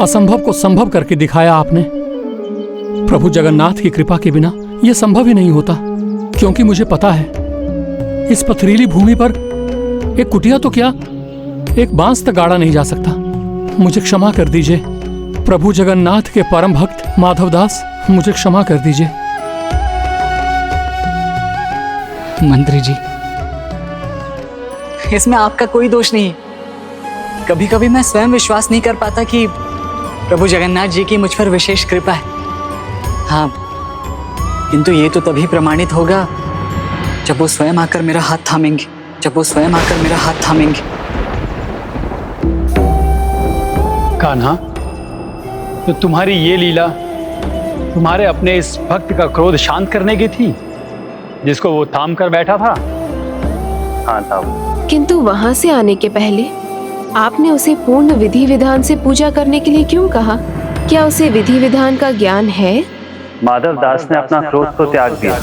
असंभव को संभव करके दिखाया आपने। प्रभु जगन्नाथ की कृपा के बिना यह संभव ही नहीं होता, क्योंकि मुझे पता है इस पथरीली भूमि पर एक कुटिया तो क्या, एक बांस तक गाड़ा नहीं जा सकता। मुझे क्षमा कर दीजिए प्रभु जगन्नाथ के परम भक्त माधवदास, मुझे क्षमा कर दीजिए। मंत्री जी, इसमें आपका कोई दोष नहीं है। कभी कभी मैं स्वयं विश्वास नहीं कर पाता कि प्रभु जगन्नाथ जी की मुझ पर विशेष कृपा है। हाँ, किंतु ये तो तभी प्रमाणित होगा जब वो स्वयं आकर मेरा हाथ थामेंगे, जब वो स्वयं आकर मेरा हाथ थामेंगे। कान्हा, तो तुम्हारी ये लीला तुम्हारे अपने इस भक्त का क्रोध शांत करने की थी, जिसको वो थाम कर बैठा था? हाँ था। किंतु वहां से आने के पहले आपने उसे पूर्ण विधि विधान से पूजा करने के लिए क्यों कहा? क्या उसे विधि विधान का ज्ञान है? माधव दास ने अपना क्रोध तो त्याग दिया,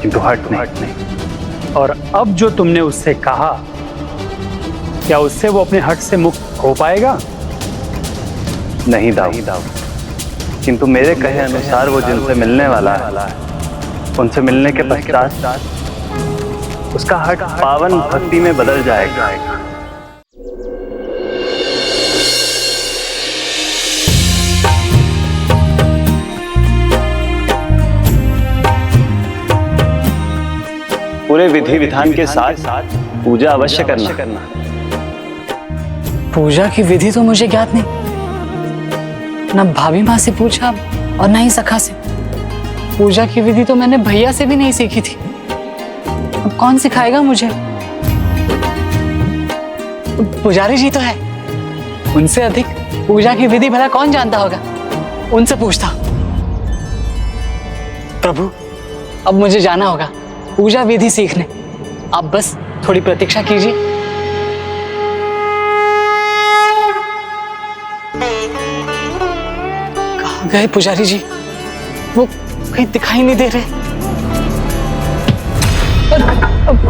किंतु हट नहीं। और अब जो तुमने उससे कहा, क्या उससे वो अपने हट से मुक्त हो पाएगा? नहीं दाऊ, किंतु मेरे कहे अनुसार वो जिनसे मिलने वाला है, उनसे मिलने के पश्चात उसका हट पावन भक्ति में बदल जाएगा। पूरे विधि विधान के साथ पूजा अवश्य करना। पूजा की विधि तो मुझे ज्ञात नहीं, न भाभी माँ से पूछा और न ही सखा से। पूजा की विधि तो मैंने भैया से भी नहीं सीखी थी, अब कौन सिखाएगा मुझे? पुजारी जी तो है, उनसे अधिक पूजा की विधि भला कौन जानता होगा? उनसे पूछता। प्रभु, अब मुझे जाना होगा पूजा विधि सीखने। आप बस थोड़ी प्रतीक्षा कीजिए। गए पुजारी जी, वो कहीं दिखाई नहीं दे रहे।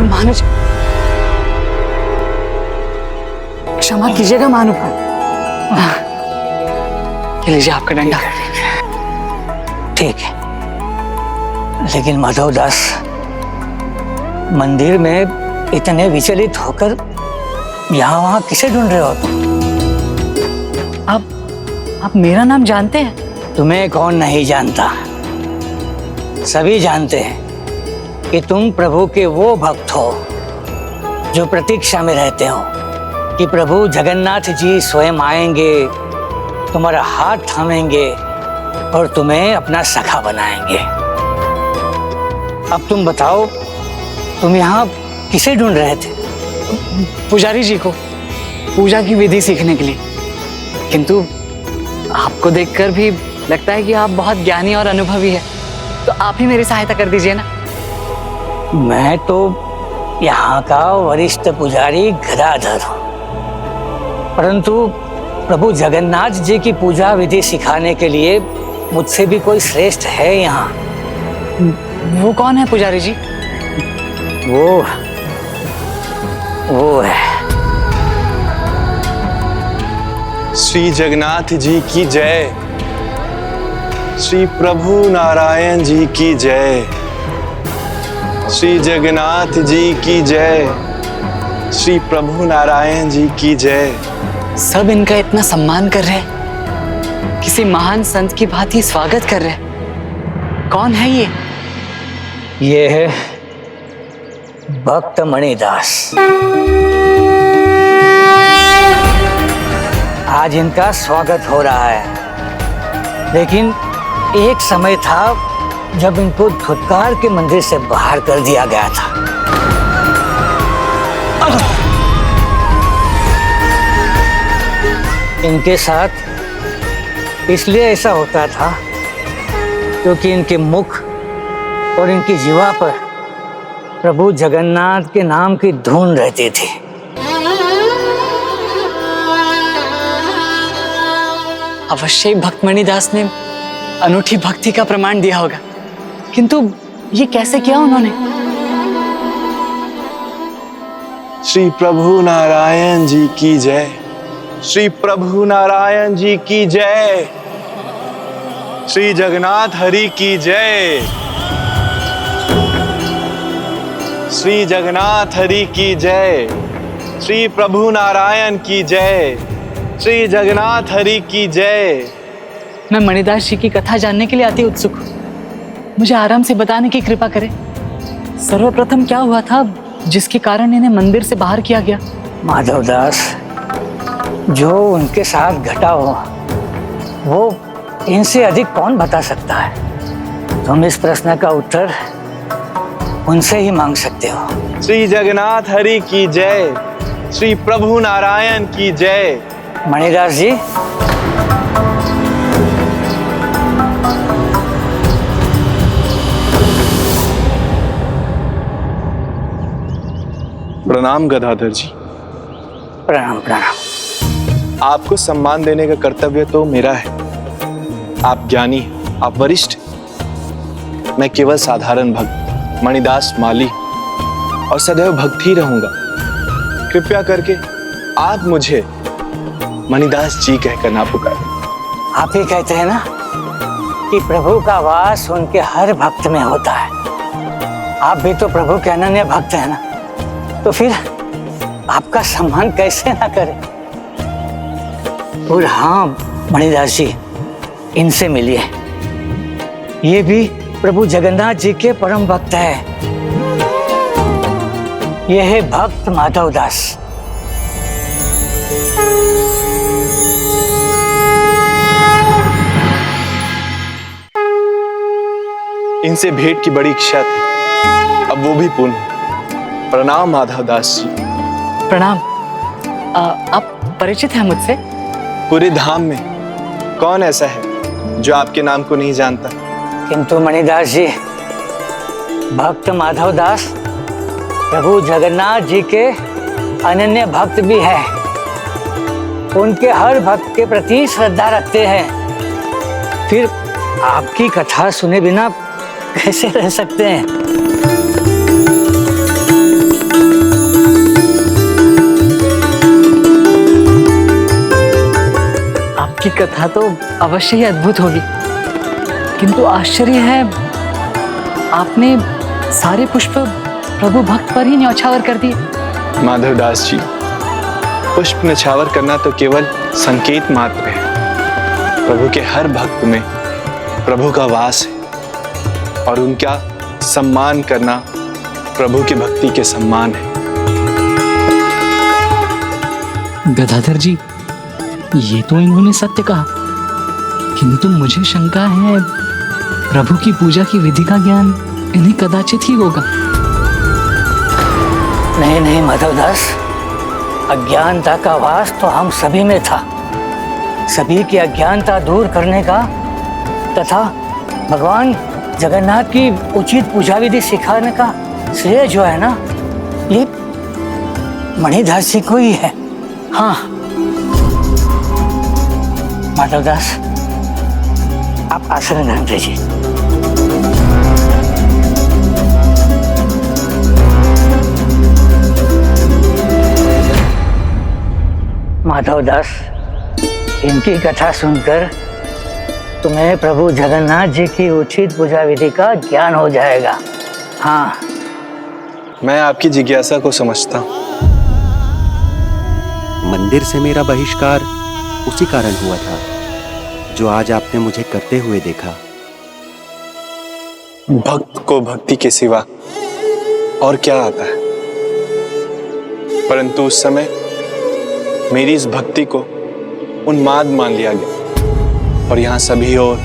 महानुज, क्षमा कीजिएगा मानो। ये लीजिए आपका डंडा। ठीक है, लेकिन माधव दास, मंदिर में इतने विचलित होकर यहाँ वहाँ किसे ढूंढ रहे हो तुम? आप मेरा नाम जानते हैं? तुम्हें कौन नहीं जानता, सभी जानते हैं कि तुम प्रभु के वो भक्त हो जो प्रतीक्षा में रहते हो कि प्रभु जगन्नाथ जी स्वयं आएंगे, तुम्हारा हाथ थामेंगे और तुम्हें अपना सखा बनाएंगे। अब तुम बताओ, तुम यहाँ किसे ढूंढ रहे थे? पुजारी जी को, पूजा की विधि सीखने के लिए। किंतु आपको देखकर भी लगता है कि आप बहुत ज्ञानी और अनुभवी है, तो आप ही मेरी सहायता कर दीजिए ना। मैं तो यहाँ का वरिष्ठ पुजारी गदाधर हूँ, परंतु प्रभु जगन्नाथ जी की पूजा विधि सिखाने के लिए मुझसे भी कोई श्रेष्ठ है यहाँ। वो कौन है पुजारी जी? वो है श्री जगन्नाथ जी की जय, श्री प्रभु नारायण जी की जय, श्री जगन्नाथ जी की जय, श्री प्रभु नारायण जी की जय। सब इनका इतना सम्मान कर रहे हैं, किसी महान संत की भांति स्वागत कर रहे हैं। कौन है ये? ये है भक्त मणिदास। आज इनका स्वागत हो रहा है, लेकिन एक समय था जब इनको धुतकार के मंदिर से बाहर कर दिया गया था। इनके साथ इसलिए ऐसा होता था क्योंकि इनके मुख और इनकी जीवा पर प्रभु जगन्नाथ के नाम की धून रहती थी। अवश्य भक्त मणिदास ने अनूठी भक्ति का प्रमाण दिया होगा, किंतु ये कैसे किया उन्होंने? श्री प्रभु नारायण जी की जय, श्री प्रभु नारायण जी की जय, श्री जगन्नाथ हरि की जय, श्री जगन्नाथ हरि की जय, श्री प्रभु नारायण की जय, श्री जगन्नाथ हरि की जय। मैं मणिदास जी की कथा जानने के लिए अति उत्सुक हूँ, मुझे आराम से बताने की कृपा करें। सर्वप्रथम क्या हुआ था जिसके कारण इन्हें मंदिर से बाहर किया गया? माधव दास, जो उनके साथ घटा हो वो इनसे अधिक कौन बता सकता है? तुम इस प्रश्न का उत्तर उनसे ही मांग सकते हो। श्री जगन्नाथ हरि की जय, श्री प्रभु नारायण की जय। मणिदास जी, प्रणाम गदाधर जी। प्रणाम प्रणाम। आपको सम्मान देने का कर्तव्य तो मेरा है। आप ज्ञानी, आप वरिष्ठ, मैं केवल साधारण भक्त मणिदास माली और सदैव भक्त ही रहूंगा। कृपया करके आप मुझे मणिदास जी कहकर ना पुकारें। आप ही कहते हैं ना कि प्रभु का वास उनके हर भक्त में होता है। आप भी तो प्रभु के अनन्य भक्त हैं ना, तो फिर आपका सम्मान कैसे ना करें? और हाँ मणिदास जी, इनसे मिलिए, ये भी प्रभु जगन्नाथ जी के परम भक्त है। ये है भक्त माधव दास। इनसे भेंट की बड़ी इच्छा थी, अब वो भी पूर्ण। प्रणाम माधव दास जी। प्रणाम। आप परिचित हैं मुझसे? पूरे धाम में कौन ऐसा है जो आपके नाम को नहीं जानता? किंतु मणिदास जी, भक्त माधव दास प्रभु जगन्नाथ जी के अनन्य भक्त भी हैं। उनके हर भक्त के प्रति श्रद्धा रखते हैं। फिर आपकी कथा सुने बिना कैसे रह सकते हैं? आपकी कथा तो अवश्य ही अद्भुत होगी, किंतु आश्चर्य है आपने सारे पुष्प प्रभु भक्त पर ही न्यौछावर कर दिए। माधवदास जी, पुष्प न्यौछावर करना तो केवल संकेत मात्र है। प्रभु के हर भक्त में प्रभु का वास है और उनका सम्मान करना प्रभु की भक्ति के सम्मान है। गदाधर जी, ये तो इन्होंने सत्य कहा, किंतु मुझे शंका है प्रभु की पूजा की विधि का ज्ञान इन्हें कदाचित ही होगा। नहीं नहीं माधवदास, अज्ञानता का वास तो हम सभी में था। सभी की अज्ञानता दूर करने का तथा भगवान जगन्नाथ की उचित पूजा विधि सिखाने का श्रेय जो है ना, ये मणिदास जी को ही है। हाँ माधवदास, आप आसन ग्रहण कीजिए। माधवदास, इनकी कथा सुनकर तुम्हें प्रभु जगन्नाथ जी की उचित पूजा विधि का ज्ञान हो जाएगा। हाँ, मैं आपकी जिज्ञासा को समझता हूँ। मंदिर से मेरा बहिष्कार उसी कारण हुआ था जो आज आपने मुझे करते हुए देखा। भक्त को भक्ति के सिवा और क्या आता है, परंतु उस समय मेरी इस भक्ति को उन्माद मान लिया गया और यहाँ सभी ओर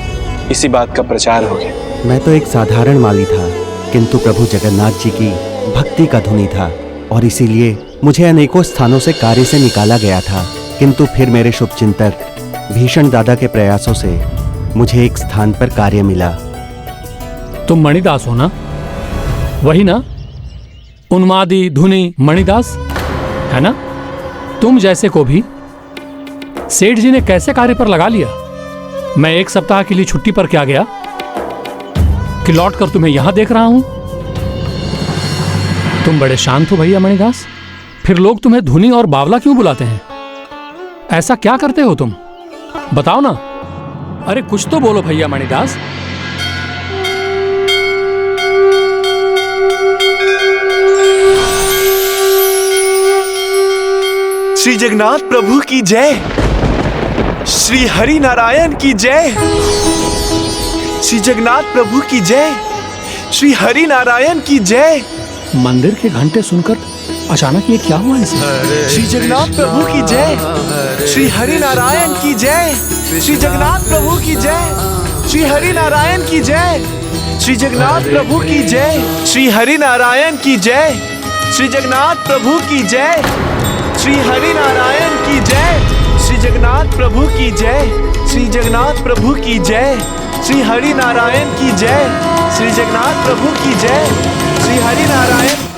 इसी बात का प्रचार हो गया। मैं तो एक साधारण माली था, किंतु प्रभु जगन्नाथ जी की भक्ति का धुनी था और इसीलिए मुझे अनेकों स्थानों से कार्य से निकाला गया था। किंतु फिर मेरे शुभचिंतक भीषण दादा के प्रयासों से मुझे एक स्थान पर कार्य मिला। तुम मणिदास हो ना? वही ना, उन्मादी धुनी मणिदास है ना? तुम जैसे को भी सेठ जी ने कैसे कार्य पर लगा लिया। मैं एक सप्ताह के लिए छुट्टी पर क्या गया कि लौट कर तुम्हें यहां देख रहा हूं। तुम बड़े शांत हो भैया मणिदास, फिर लोग तुम्हें धुनी और बावला क्यों बुलाते हैं? ऐसा क्या करते हो तुम, बताओ ना। अरे कुछ तो बोलो भैया मणिदास। श्री जगन्नाथ प्रभु की जय, श्री हरि नारायण की जय, श्री जगन्नाथ प्रभु की जय, श्री हरि नारायण की जय। मंदिर के घंटे सुनकर अचानक ये क्या हुआ इसे? श्री जगन्नाथ प्रभु की जय, श्री हरि नारायण की जय, श्री जगन्नाथ प्रभु की जय, श्री हरि नारायण की जय, श्री जगन्नाथ प्रभु की जय, श्री हरि नारायण की जय, श्री जगन्नाथ प्रभु की जय, श्री हरि नारायण की जय, श्री जगन्नाथ प्रभु की जय, श्री जगन्नाथ प्रभु की जय, श्री हरि नारायण की जय, श्री जगन्नाथ प्रभु की जय, श्री हरि नारायण।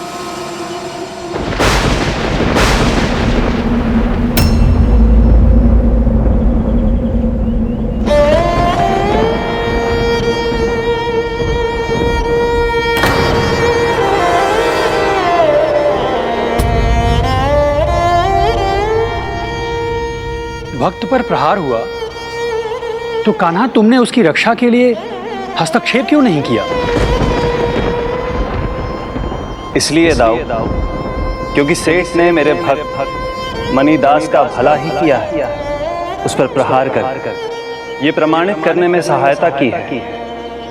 भक्त पर प्रहार हुआ तो कान्हा तुमने उसकी रक्षा के लिए हस्तक्षेप क्यों नहीं किया? इसलिए दाऊ क्योंकि सेठ ने मेरे भक्त मणिदास का भला ही किया है, उस पर प्रहार कर ये प्रमाणित करने में सहायता की है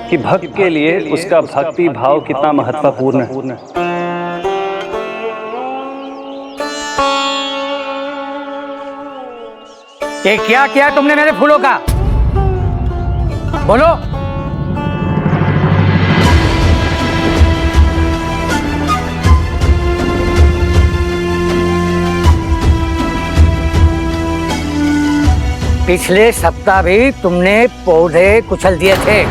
कि भक्त के लिए उसका भक्ति भाव कितना महत्वपूर्ण है। ये क्या किया तुमने मेरे फूलों का? बोलो। पिछले सप्ताह भी तुमने पौधे कुचल दिए थे।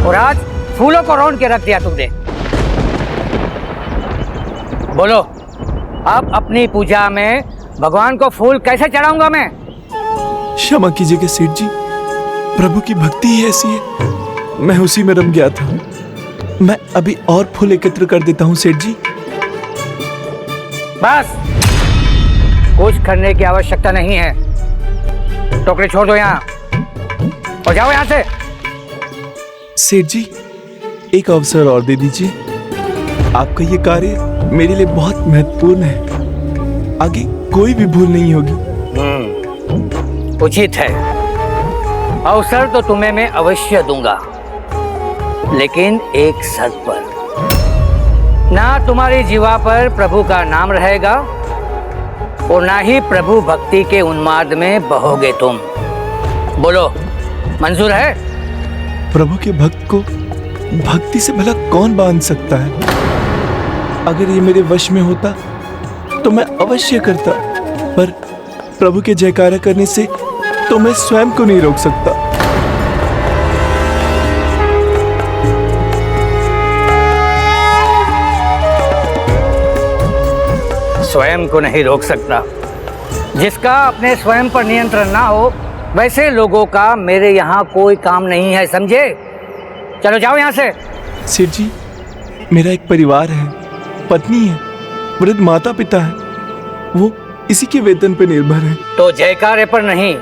और आज फूलों को रौंद के रख दिया तुमने। बोलो, अब अपनी पूजा में भगवान को फूल कैसे चढ़ाऊंगा मैं? क्षमा कीजिएगा सेठ जी, प्रभु की भक्ति ही ऐसी है, मैं उसी में रम गया था। मैं अभी और फूल एकत्र कर देता हूँ सेठ जी। बस, कुछ करने की आवश्यकता नहीं है। टोकरी छोड़ दो यहाँ और जाओ यहाँ से। सेठ जी, एक अवसर और दे दीजिए। आपका ये कार्य मेरे लिए बहुत महत्वपूर्ण है, आगे कोई भी भूल नहीं होगी। उचित है, अवसर तो तुम्हें मैं अवश्य दूंगा, लेकिन एक शर्त पर। ना तुम्हारी जीवा पर प्रभु का नाम रहेगा और ना ही प्रभु भक्ति के उन्माद में बहोगे तुम। बोलो, मंजूर है? प्रभु के भक्त को भक्ति से भला कौन बांध सकता है? अगर ये मेरे वश में होता तो मैं अवश्य करता, पर प्रभु के जयकारा करने से तो मैं स्वयं को नहीं रोक सकता। स्वयं को नहीं रोक सकता? जिसका अपने स्वयं पर नियंत्रण ना हो, वैसे लोगों का मेरे यहाँ कोई काम नहीं है, समझे? चलो जाओ यहाँ से। सेठ जी, मेरा एक परिवार है, पत्नी है, वृद्ध माता पिता है, वो इसी के वेतन पर निर्भर है। तो जयकारे पर नहीं,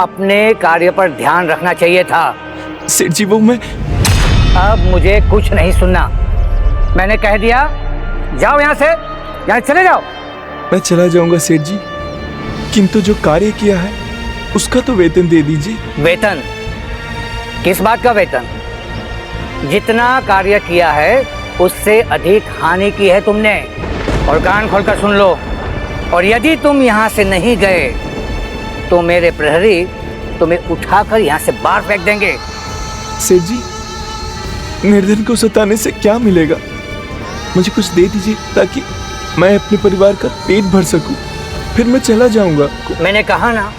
अपने कार्य पर ध्यान रखना चाहिए था। सेठ जी, वो मैं अब मुझे कुछ नहीं सुनना, मैंने कह दिया। जाओ यहाँ से, यहाँ चले जाओ। मैं चला जाऊंगा सेठ जी, किंतु जो कार्य किया है उसका तो वेतन दे दीजिए। वेतन? किस बात का वेतन? जितना कार्य किया है उससे अधिक हानि की है तुमने। और कान खोलकर सुन लो, और यदि तुम यहाँ से नहीं गए तो मेरे प्रहरी तुम्हें उठाकर यहाँ से बाहर फेंक देंगे। सेठ जी, निर्धन को सताने से क्या मिलेगा? मुझे कुछ दे दीजिए ताकि मैं अपने परिवार का पेट भर सकूं, फिर मैं चला जाऊंगा। मैंने कहा ना,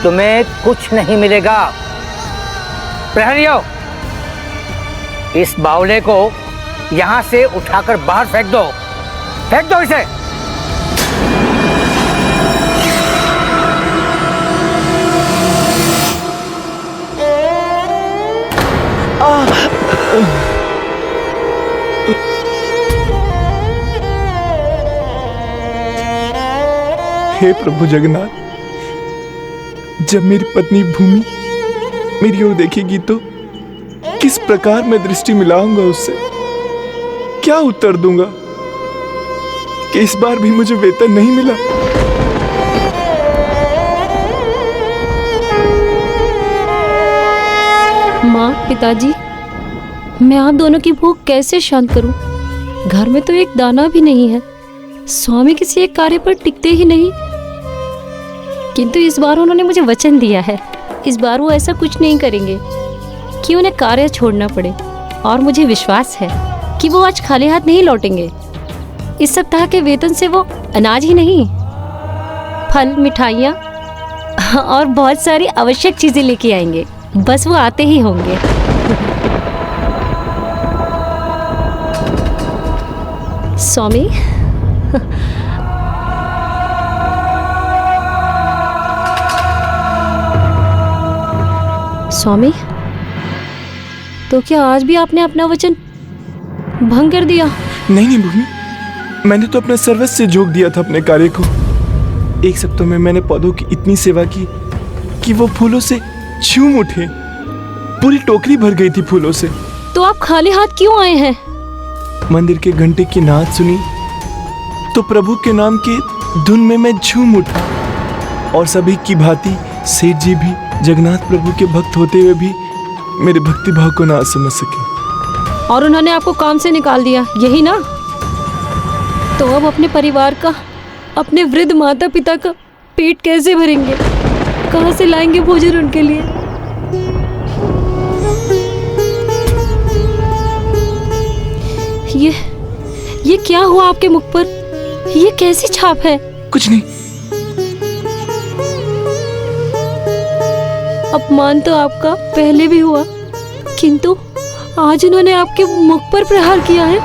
तुम्हें कुछ नहीं मिलेगा। प्रहरियों, इस बावले को यहाँ से उठाकर बाहर फेंक दो, फेंक दो इसे। हे प्रभु जगन्नाथ, जब मेरी पत्नी भूमि मेरी ओर देखेगी तो किस प्रकार मैं दृष्टि मिलाऊंगा उससे? क्या उत्तर दूंगा कि इस बार भी मुझे वेतन नहीं मिला? माँ, पिताजी, मैं आप दोनों की भूख कैसे शांत करूं? घर में तो एक दाना भी नहीं है। स्वामी किसी एक कार्य पर टिकते ही नहीं। किंतु इस बार उन्होंने मुझे वचन दिया है, इस बार वो ऐसा कुछ नहीं करेंगे कि उन्हें कार्य छोड़ना पड़े। और मुझे विश्वास है कि वो आज खाली हाथ नहीं लौटेंगे। इस सप्ताह के वेतन से वो अनाज ही नहीं, फल, मिठाइयाँ और बहुत सारी आवश्यक चीजें लेके आएंगे। बस वो आते ही होंगे। स्वामी, स्वामी, तो क्या आज भी आपने अपना वचन भंग कर दिया? नहीं भूमि, मैंने तो अपना सर्वस्व झोंक दिया था अपने कार्य को। एक सप्ताह में मैंने पौधों की इतनी सेवा की कि वो फूलों से झूम उठे। पूरी टोकरी भर गई थी फूलों से। तो आप खाली हाथ क्यों आए हैं? मंदिर के घंटे की नाद सुनी तो प्रभु के नाम के धुन में मैं झूम उठा। और सभी की भांति सेठ जी भी जगन्नाथ प्रभु के भक्त होते हुए भी मेरे भक्ति भाव को ना समझ सके। और उन्होंने आपको काम से निकाल दिया, यही ना? तो अब अपने परिवार का, अपने वृद्ध माता पिता का पेट कैसे भरेंगे? कहाँ से लाएंगे भोजन उनके लिए? ये क्या हुआ आपके मुख पर? ये कैसी छाप है? कुछ नहीं। अपमान तो आपका पहले भी हुआ, किंतु आज उन्होंने आपके मुख पर प्रहार किया है।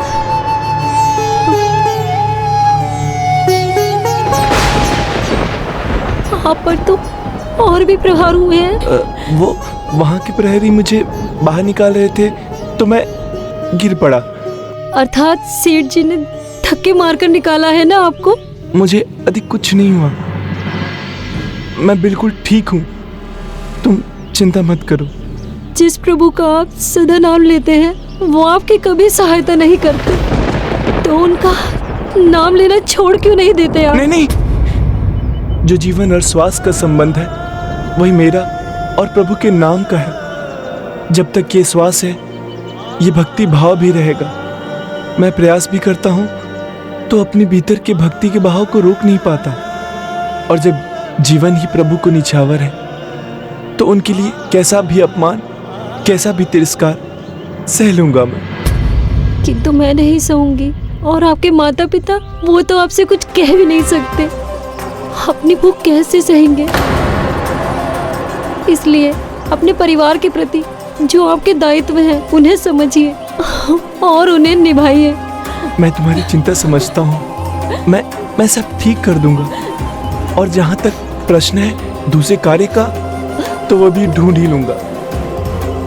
आप पर तो और भी प्रहार हुए हैं। वो वहाँ के प्रहरी मुझे बाहर निकाल रहे थे तो मैं गिर पड़ा। अर्थात सेठ जी ने धक्के मारकर निकाला है ना आपको? मुझे अधिक कुछ नहीं हुआ, मैं बिल्कुल ठीक हूँ, तुम चिंता मत करो। जिस प्रभु का आप सदा नाम लेते हैं वो आपकी कभी सहायता नहीं करते, तो उनका नाम लेना छोड़ क्यों नहीं देते आप? नहीं, जो जीवन और श्वास का संबंध है वही मेरा और प्रभु के नाम का है। जब तक ये श्वास है ये भक्ति भाव भी रहेगा। मैं प्रयास भी करता हूँ तो अपने भीतर के भक्ति के भाव को रोक नहीं पाता, और जब जीवन ही प्रभु को निछावर है तो उनके लिए कैसा भी अपमान, कैसा भी तिरस्कार सह लूंगा मैं। किंतु मैं नहीं सहूंगी, और आपके माता पिता वो तो आपसे कुछ कह भी नहीं सकते, अपनी भूख कैसे सहेंगे? इसलिए अपने परिवार के प्रति जो आपके दायित्व हैं उन्हें समझिए और उन्हें निभाइए। मैं तुम्हारी चिंता समझता हूँ, मैं सब ठीक कर दूंगा, और जहाँ तक प्रश्न है दूसरे कार्य का तो वो भी ढूंढ ही लूंगा।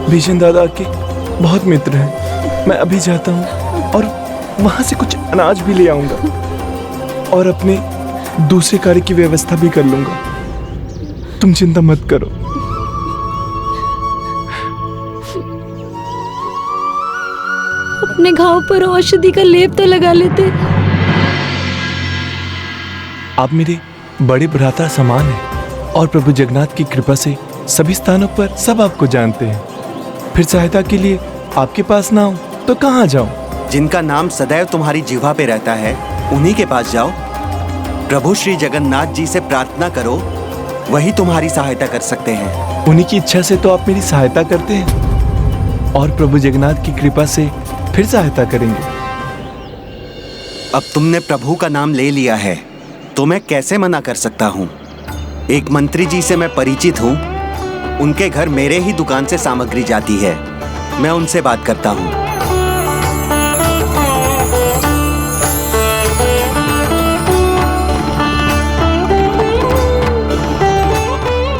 भीषण दादा के बहुत मित्र हैं, मैं अभी जाता हूँ और वहाँ से कुछ अनाज भी ले आऊंगा और अपने दूसरे कार्य की व्यवस्था भी कर लूंगा। तुम चिंता मत करो। अपने घाव पर औषधि का लेप तो लगा लेते। आप मेरे बड़े भ्राता समान हैं और प्रभु जगन्नाथ की कृपा से सभी स्थानों पर सब आपको जानते हैं। फिर सहायता के लिए आपके पास ना हो तो कहाँ जाऊं? जिनका नाम सदैव तुम्हारी जिह्वा पे रहता है उन्हीं के पास जाओ। प्रभु श्री जगन्नाथ जी से प्रार्थना करो, वही तुम्हारी सहायता कर सकते हैं। उन्हीं की इच्छा से तो आप मेरी सहायता करते हैं, और प्रभु जगन्नाथ की कृपा से फिर सहायता करेंगे। अब तुमने प्रभु का नाम ले लिया है तो मैं कैसे मना कर सकता हूँ? एक मंत्री जी से मैं परिचित हूँ, उनके घर मेरे ही दुकान से सामग्री जाती है, मैं उनसे बात करता हूँ।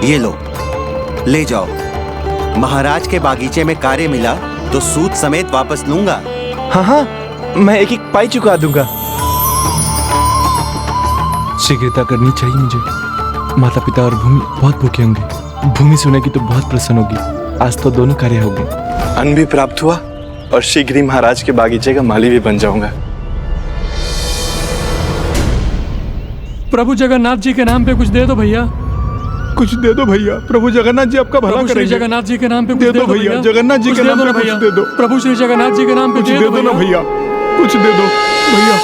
ये लो, ले जाओ। महाराज के बागीचे में कार्य मिला तो सूद समेत वापस लूंगा। हाँ, मैं एक पाई चुका दूंगा। शीघ्रता करनी चाहिए मुझे। माता पिता और भूमि बहुत भूखे होंगे, भूमि सुनेगी तो बहुत प्रसन्न होगी। आज तो दोनों कार्य हो गए, अन्न भी प्राप्त हुआ और शीघ्र ही महाराज के बागीचे का माली भी बन जाऊंगा। प्रभु जगन्नाथ जी के नाम पे कुछ दे दो भैया। कुछ दे दो भैया, प्रभु जगन्नाथ जी आपका भला करेंगे। जगन्नाथ जी के नाम पे दे दो भैया, जगन्नाथ जी के नाम पे कुछ दे दो। प्रभु श्री जगन्नाथ जी के नाम पे कुछ दे दो ना भैया, कुछ दे दो भैया।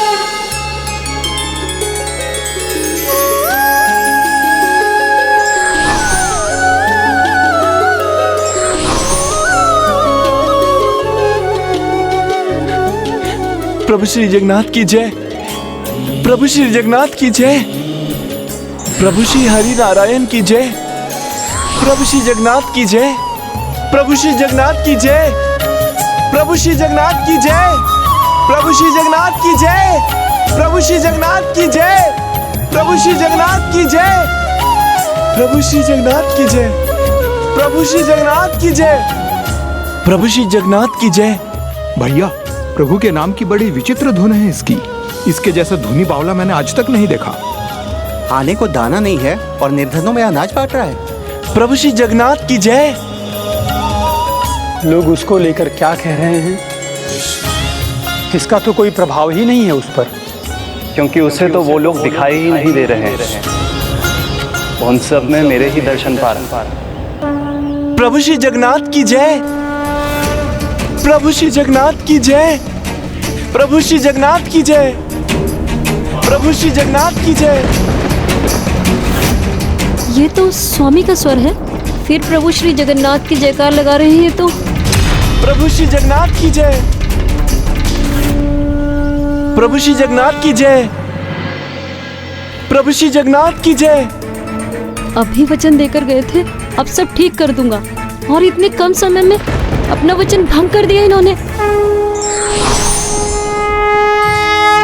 प्रभु श्री जगन्नाथ की जय, प्रभु श्री जगन्नाथ की जय, प्रभु श्री हरि नारायण की जय, प्रभु श्री जगन्नाथ की जय, प्रभु श्री जगन्नाथ की जय, प्रभु श्री जगन्नाथ की जय, प्रभु श्री जगन्नाथ की जय, प्रभु श्री जगन्नाथ की जय, प्रभु श्री जगन्नाथ की जय, प्रभु श्री जगन्नाथ की जय, प्रभु श्री जगन्नाथ की जय, प्रभु श्री जगन्नाथ की जय। भैया, प्रभु के नाम की बड़ी विचित्र धुन है इसकी। इसके जैसा धुनी बावला मैंने आज तक नहीं देखा। आने को दाना नहीं है और निर्धनों में अनाज बांट रहा है। प्रभु श्री जगन्नाथ की जय। लोग उसको लेकर क्या कह रहे हैं, इसका तो कोई प्रभाव ही नहीं है उस पर, क्योंकि उसे तो वो लोग दिखाई ही नहीं दे रहे हैं। उन सब में मेरे ही दर्शन पा रहा। प्रभु श्री जगन्नाथ की जय, प्रभु श्री जगन्नाथ की जय, प्रभु श्री जगन्नाथ की जय, प्रभु श्री जगन्नाथ की जय। ये तो स्वामी का स्वर है, फिर प्रभु श्री जगन्नाथ की जयकार लगा रहे हैं तो। प्रभु श्री जगन्नाथ की जय, प्रभु श्री जगन्नाथ की जय, प्रभु श्री जगन्नाथ की जय। अभी वचन देकर गए थे, अब सब ठीक कर दूंगा, और इतने कम समय में अपना वचन भंग कर दिया इन्होंने।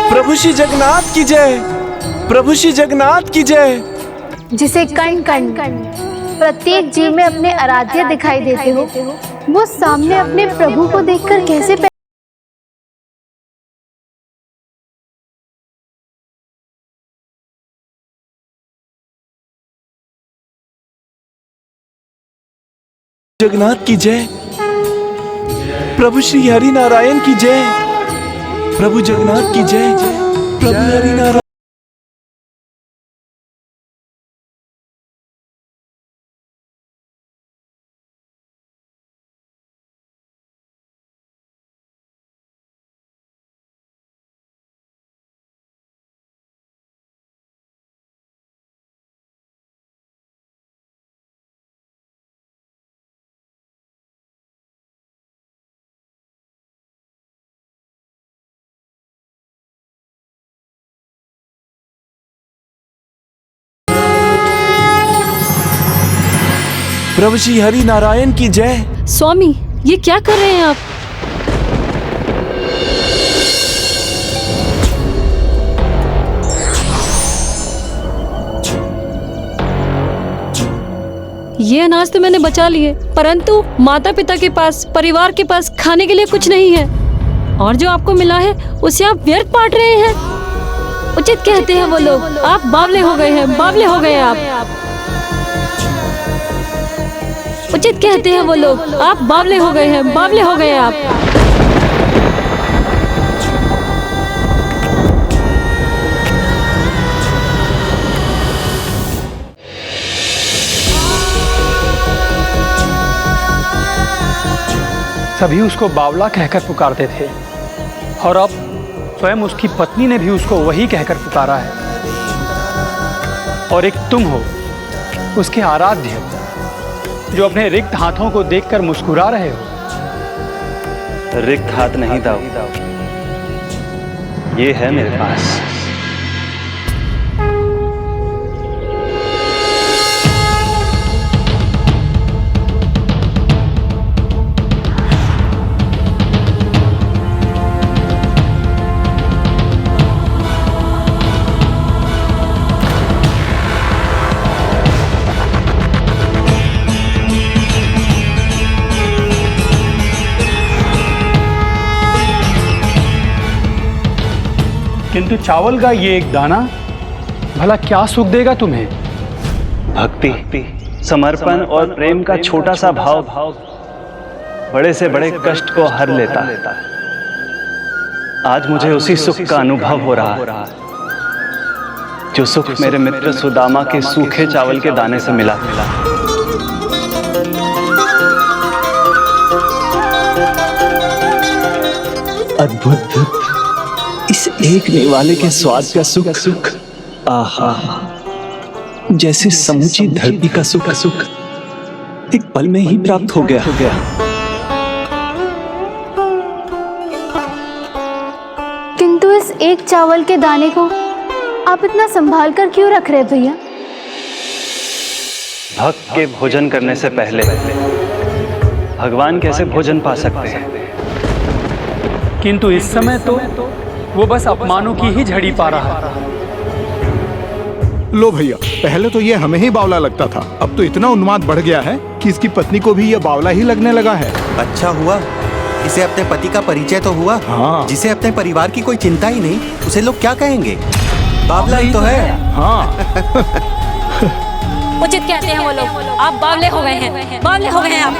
प्रभु श्री जगन्नाथ की जय, प्रभु श्री जगन्नाथ की जय, जिसे कण कण प्रत्येक जीव में अपने आराध्य दिखाई देते हो, वो सामने अपने प्रभु को देखकर कैसे जगन्नाथ की जय। प्रभु श्री हरि नारायण की जय। प्रभु जगन्नाथ की जय। प्रभु हरि नारायण। प्रभु श्री हरि नारायण की जय। स्वामी, ये क्या कर रहे हैं आप? ये अनाज तो मैंने बचा लिए, परंतु माता पिता के पास, परिवार के पास खाने के लिए कुछ नहीं है, और जो आपको मिला है उसे आप व्यर्थ बांट रहे हैं। उचित कहते हैं वो लोग, आप बावले हो गए हैं, बावले हो गए आप। उचित कहते हैं वो लोग, आप बावले हो गए हैं, बावले हो गए आप। सभी उसको बावला कहकर पुकारते थे, और अब स्वयं उसकी पत्नी ने भी उसको वही कहकर पुकारा है। और एक तुम हो, उसके आराध्य, जो अपने रिक्त हाथों को देखकर मुस्कुरा रहे हो। रिक्त हाथ नहीं दाऊ, ये है मेरे पास। किंतु चावल का ये एक दाना भला क्या सुख देगा तुम्हें? भक्ति, समर्पण और प्रेम का छोटा सा भाव बड़े से बड़े कष्ट को हर लेता है। आज मुझे उसी सुख का अनुभव हो रहा है, जो सुख मेरे मित्र सुदामा के सूखे चावल के दाने से मिला। अद्भुत, इस एक निवाले के स्वाद का सुख, आहा, जैसे समूची धरती का सुख एक पल में ही प्राप्त हो गया। किंतु इस एक चावल के दाने को आप इतना संभाल कर क्यों रख रहे भैया? भक्त के भोजन करने से पहले भगवान कैसे भोजन पा सकते हैं? किंतु इस समय तो वो बस अपमानों की ही झड़ी पा रहा है। लो भैया, पहले तो ये हमें ही बावला लगता था, अब तो इतना उन्माद बढ़ गया है कि इसकी पत्नी को भी ये बावला ही लगने लगा है। अच्छा हुआ इसे अपने पति का परिचय तो हुआ। हाँ। जिसे अपने परिवार की कोई चिंता ही नहीं, उसे लोग क्या कहेंगे? बावला ही तो है। हाँ। उचित कहते हैं वो लोग, आप बावले हो गए हैं, बावले हो गए हैं आप।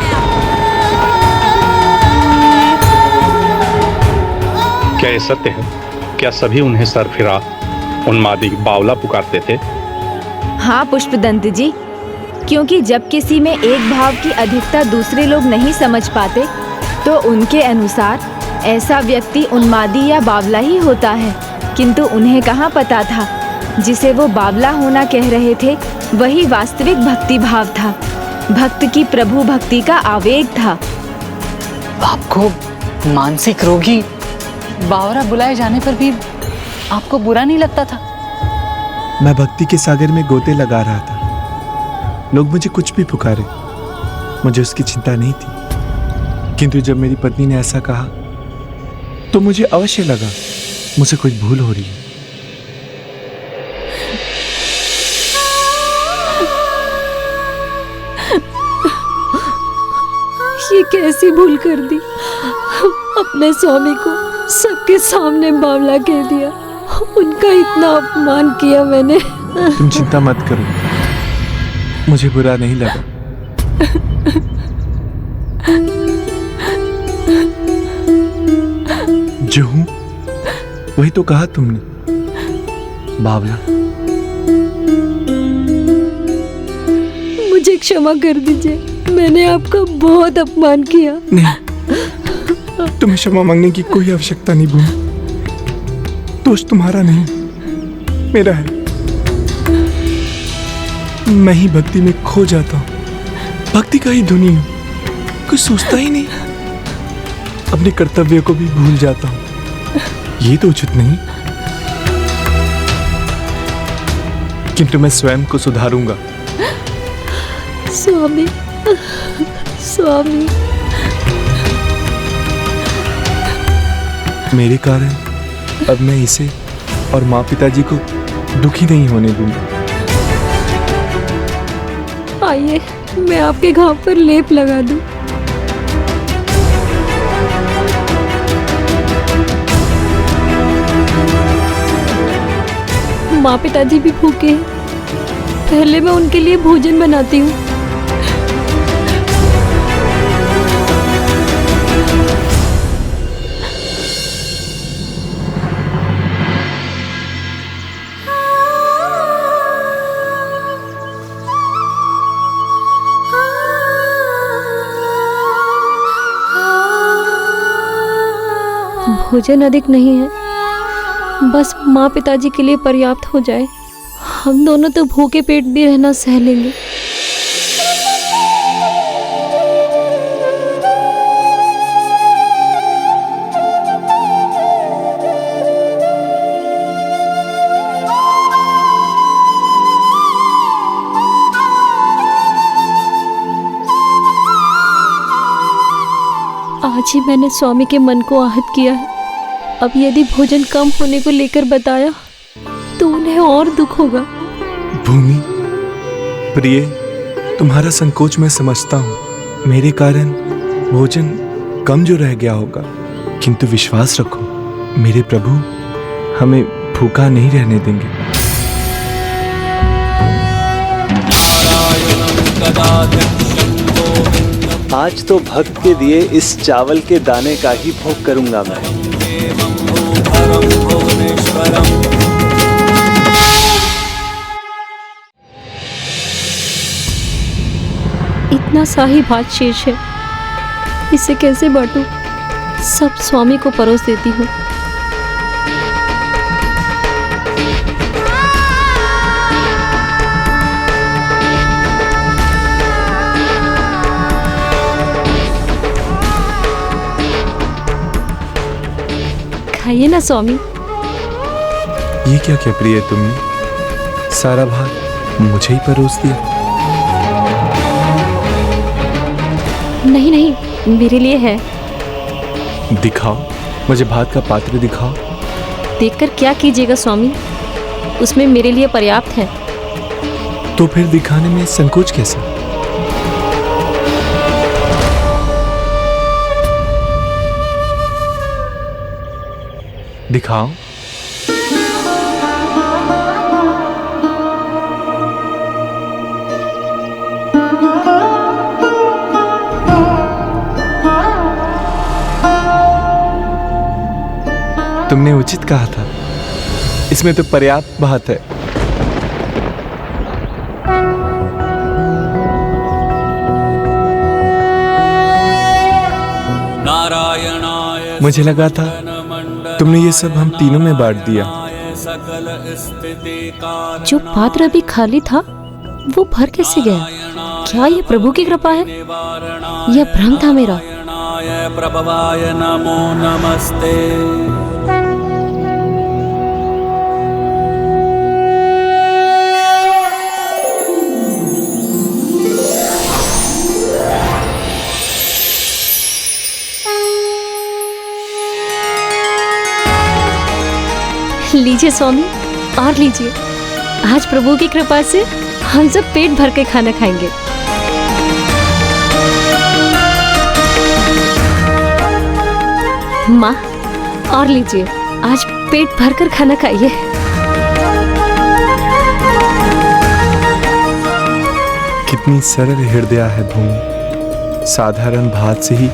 क्या ये सत्य है? क्या सभी उन्हें सरफिरा, उन्मादी, बावला पुकारते थे? हाँ पुष्पदंत जी, क्योंकि जब किसी में एक भाव की अधिकता दूसरे लोग नहीं समझ पाते, तो उनके अनुसार ऐसा व्यक्ति उन्मादी या बावला ही होता है। किंतु उन्हें कहाँ पता था, जिसे वो बावला होना कह रहे थे वही वास्तविक भक्ति भाव था, भक्त की प्रभु भक्ति का आवेग था। आपको मानसिक रोगी बावरा बुलाए जाने पर भी आपको बुरा नहीं लगता था? मैं भक्ति के सागर में गोते लगा रहा था, लोग मुझे कुछ भी पुकारे, मुझे उसकी चिंता नहीं थी। किंतु जब मेरी पत्नी ने ऐसा कहा तो मुझे अवश्य लगा मुझसे कुछ भूल हो रही है। कैसी भूल कर दी। अपने स्वामी को सबके सामने बावला कह दिया, उनका इतना अपमान किया मैंने। तुम चिंता मत करो, मुझे बुरा नहीं लगा। जो हूं वही तो कहा तुमने, बावला। मुझे क्षमा कर दीजिए, मैंने आपका बहुत अपमान किया। नहीं, तुम्हें क्षमा मांगने की कोई आवश्यकता नहीं भूमि। दोष तुम्हारा नहीं, मेरा है। मैं ही भक्ति में खो जाता हूं, भक्ति का ही धुनी हूं, कुछ सोचता ही नहीं, अपने कर्तव्य को भी भूल जाता हूं। ये तो उचित नहीं, किंतु मैं स्वयं को सुधारूंगा। स्वामी, स्वामी, मेरे कारण अब मैं इसे और माँ पिताजी को दुखी नहीं होने दूंगा। आइए मैं आपके घाव पर लेप लगा दूं। माँ पिताजी भी भूखे हैं, पहले मैं उनके लिए भोजन बनाती हूँ। भोजन अधिक नहीं है, बस माँ पिताजी के लिए पर्याप्त हो जाए। हम दोनों तो भूखे पेट भी रहना सह लेंगे। आज ही मैंने स्वामी के मन को आहत किया है। अब यदि भोजन कम होने को लेकर बताया तो उन्हें और दुख होगा। भूमि, प्रिय, तुम्हारा संकोच मैं समझता हूँ। मेरे कारण भोजन कम जो रह गया होगा, किंतु विश्वास रखो, मेरे प्रभु हमें भूखा नहीं रहने देंगे। आज तो भक्त के दिए इस चावल के दाने का ही भोग करूंगा मैं। इतना शाही भात शेष है, इसे कैसे बांटूं? सब स्वामी को परोस देती हूँ। खाइए ना स्वामी। ये क्या क्या प्रिय, तुमने सारा भात मुझे ही परोस दिया। नहीं नहीं, मेरे लिए है। दिखाओ, मुझे भात का पात्र दिखाओ। देखकर क्या कीजिएगा स्वामी, उसमें मेरे लिए पर्याप्त है। तो फिर दिखाने में संकोच कैसा? दिखाओ। तुमने उचित कहा था, इसमें तो पर्याप्त भात है। मुझे लगा था तुमने ये सब हम तीनों में बांट दिया। जो पात्र अभी खाली था वो भर कैसे गया? क्या ये प्रभु की कृपा है या भ्रम था मेरा? प्रभवाय नमो नमस्ते। लीजिए स्वामी, और लीजिए। आज प्रभु की कृपा से हम सब पेट भर के खाना खाएंगे। माँ और लीजिए, आज पेट भरकर खाना खाइए। कितनी सरल हृदय है भूमि, साधारण बात से ही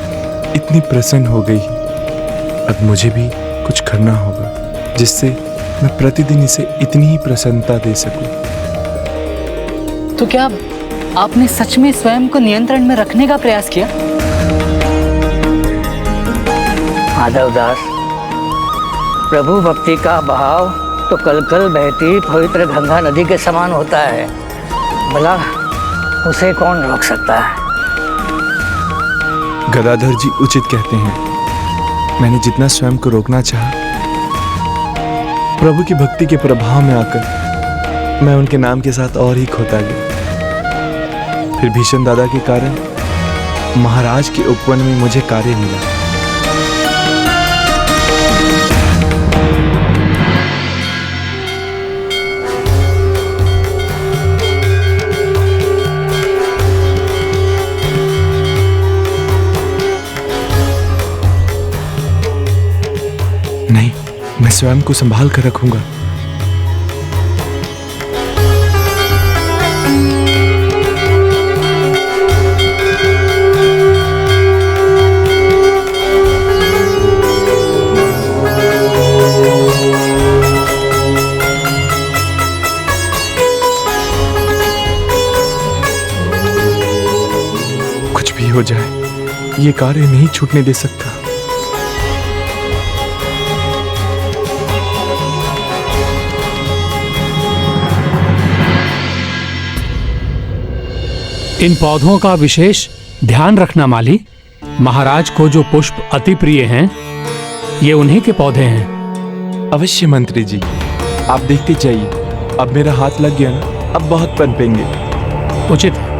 इतनी प्रसन्न हो गई। अब मुझे भी कुछ करना होगा जिससे मैं प्रतिदिन इसे इतनी ही प्रसन्नता दे सकूं। तो क्या आपने सच में स्वयं को नियंत्रण में रखने का प्रयास किया? माधवदास, प्रभु भक्ति का बहाव तो कल कल बहती पवित्र गंगा नदी के समान होता है। भला उसे कौन रोक सकता है? गदाधर जी उचित कहते हैं। मैंने जितना स्वयं को रोकना चाहा, प्रभु की भक्ति के प्रभाव में आकर मैं उनके नाम के साथ और ही खोता गया। फिर भीषण दादा के कारण महाराज के उपवन में मुझे कार्य मिला। नहीं, मैं स्वयं को संभाल कर रखूंगा। कुछ भी हो जाए, ये कार्य नहीं छूटने दे सकता। इन पौधों का विशेष ध्यान रखना माली। महाराज को जो पुष्प अति प्रिय हैं, ये उन्हीं के पौधे हैं। अवश्य मंत्री जी, आप देखते जाइए। अब मेरा हाथ लग गया ना, अब बहुत पनपेंगे। उचित है।